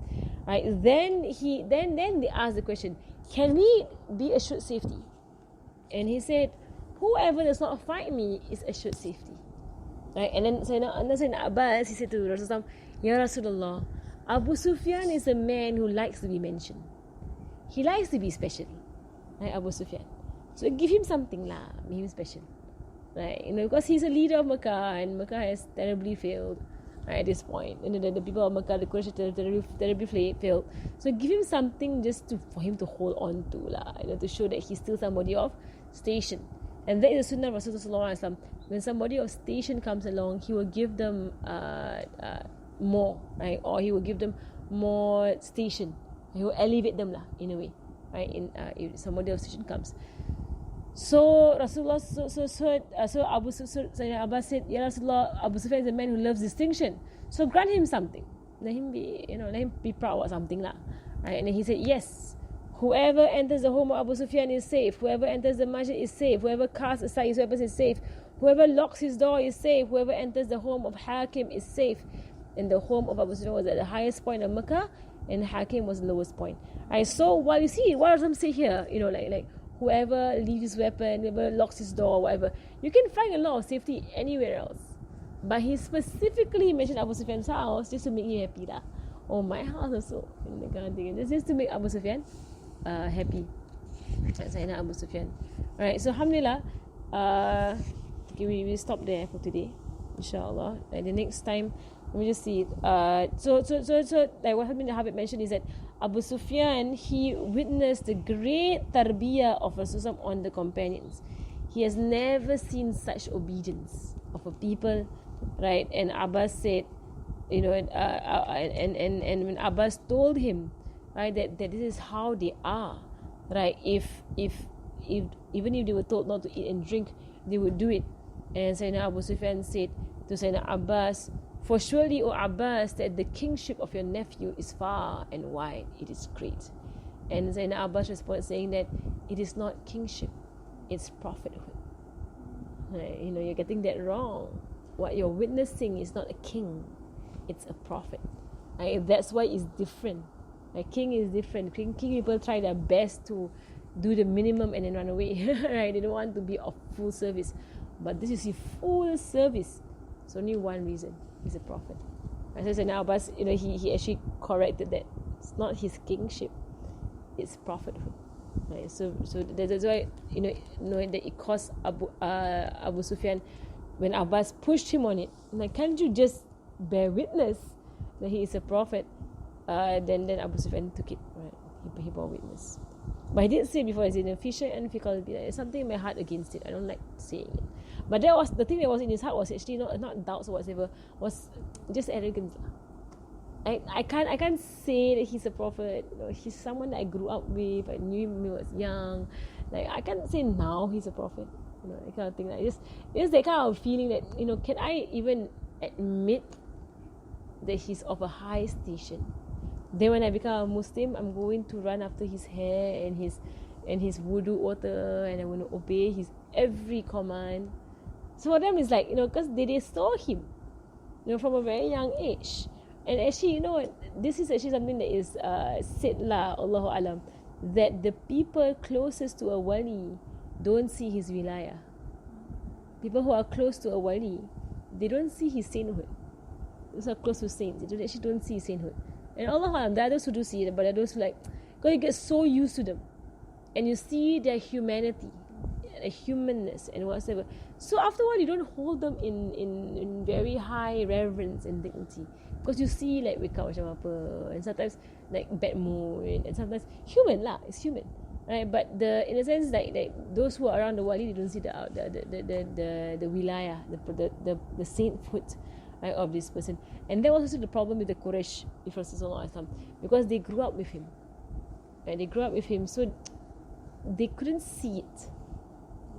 right? Then they asked the question, can we be assured safety? And he said, whoever does not fight me is assured safety. Right? And then Sayyidina Abbas, he said to Rasulullah, Ya Rasulullah, Abu Sufyan is a man who likes to be mentioned. He likes to be special. Right, Abu Sufyan. So give him something lah, make him special. Right? Because he's a leader of Makkah, and Makkah has terribly failed, right, at this point. And the people of Makkah, the Quraysh, terribly failed. So give him something just for him to hold on to lah, to show that he's still somebody of station. And that is the sunnah of Rasulullah. When somebody of station comes along, he will give them more, right? Or he will give them more station. He will elevate them lah, in a way, right? If somebody of station comes. So Rasulullah, so Sayyidina Abbas said, Ya Rasulullah, Abu Sufyan is a man who loves distinction. So grant him something. Let him be proud about something lah, right? And then he said, yes. Whoever enters the home of Abu Sufyan is safe. Whoever enters the masjid is safe. Whoever casts aside his weapons is safe. Whoever locks his door is safe. Whoever enters the home of Hakim is safe. And the home of Abu Sufyan was at the highest point of Makkah, and Hakim was the lowest point. Right, so while you see, what does them say here? Like whoever leaves his weapon, whoever locks his door, whatever, you can find a lot of safety anywhere else. But he specifically mentioned Abu Sufyan's house just to make you happy lah. Oh, my house also, that kind of thing. Just to make Abu Sufyan happy. Sayyidina Abu Sufyan. Alright, so alhamdulillah, okay, we stop there for today, inshallah. And the next time, let me just see it. So like what Habib mentioned is that Abu Sufyan, he witnessed the great tarbiyah of Rasulullah on the companions. He has never seen such obedience of a people, right? And Abbas said, and when Abbas told him, right, that this is how they are, right? If even if they were told not to eat and drink, they would do it. And Sayyidina Abu Sufyan said to Sayyidina Abbas, for surely, O Abbas, that the kingship of your nephew is far and wide, it is great. And Sayyidina Abbas responded saying that it is not kingship, it's prophethood. Right? You're getting that wrong. What you're witnessing is not a king, it's a prophet. Right? That's why it's different. A king is different. King people try their best to do the minimum and then run away. Right? They don't want to be of full service. But this is a full service. It's only one reason. He's a prophet. As I now, Abbas, he actually corrected that. It's not his kingship. It's prophethood. Right? So that's why that it cost Abu Sufyan, when Abbas pushed him on it, like, can't you just bear witness that he is a prophet? Then Abu Sufyan took it, right? He bore witness. But I did say before, I said, Fisher and Fiqh, there's something in my heart against it. I don't like saying it. But that was the thing that was in his heart, was actually not doubts or whatever, was just arrogance. I can't say that he's a prophet. He's someone that I grew up with. I knew him when I was young. Like, I can't say now he's a prophet. That kind of thing. Like, it's that kind of feeling that, can I even admit that he's of a high station? Then when I become a Muslim, I'm going to run after his hair and his wudu water, and I'm going to obey his every command. So for them, it's like, because they saw him, from a very young age. And actually, this is actually something that is said lah, Allahu Alam, that the people closest to a wali don't see his wilayah. People who are close to a wali, they don't see his sainthood. Those who are close to saints, they actually don't see his sainthood. And Allahu Alam, there are those who do see it, but there are those who because you get so used to them, and you see their humanity, their humanness, and whatsoever. So after a while, you don't hold them in very high reverence and dignity, because you see wake up macam apa, and sometimes bad mood, and sometimes human lah, it's human, right? But in a sense, those who are around the wali, they don't see the wilayah, the sainthood, right, of this person. And that was also the problem with the Quraysh, with Rasulullah, because they grew up with him. Right? They grew up with him, so they couldn't see it,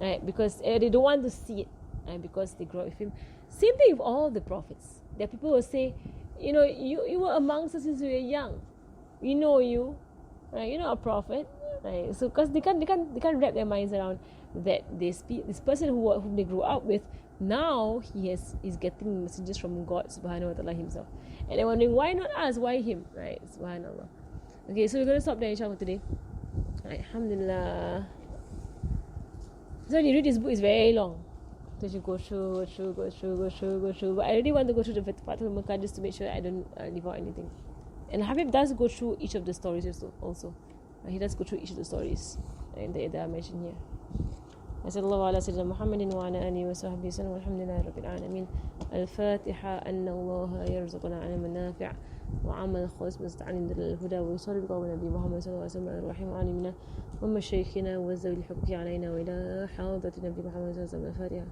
right? Because they don't want to see it, right? Because they grew up with him. Same thing with all the prophets. There are people who say, you were amongst us since we were young. We know you, right? You're not a prophet, right? So because they can't wrap their minds around that this person whom they grew up with, now is getting messages from God subhanahu wa ta'ala himself, and they're wondering, why not us, why him, right? Subhanallah. Okay, so we're going to stop there inshallah today. Alhamdulillah. So when you read this book, it's very long. So you go through. But I really want to go through the Fatul Makkah just to make sure I don't leave out anything. And Habib does go through each of the stories also. He does go through each of the stories that are mentioned here. وصلى الله على سيدنا محمد وعلى آله وصحبه وسلم والحمد لله رب العالمين. الفاتحة. أن الله يرزقنا علما نافع وعمل خالص مستعان للهدى ويصلي بقول النبي محمد صلى الله عليه وسلم الرحيم وعلمنا ومشايخنا وذوي الحقوق علينا وإلى حاضرة النبي محمد صلى الله عليه وسلم. الفاتحة.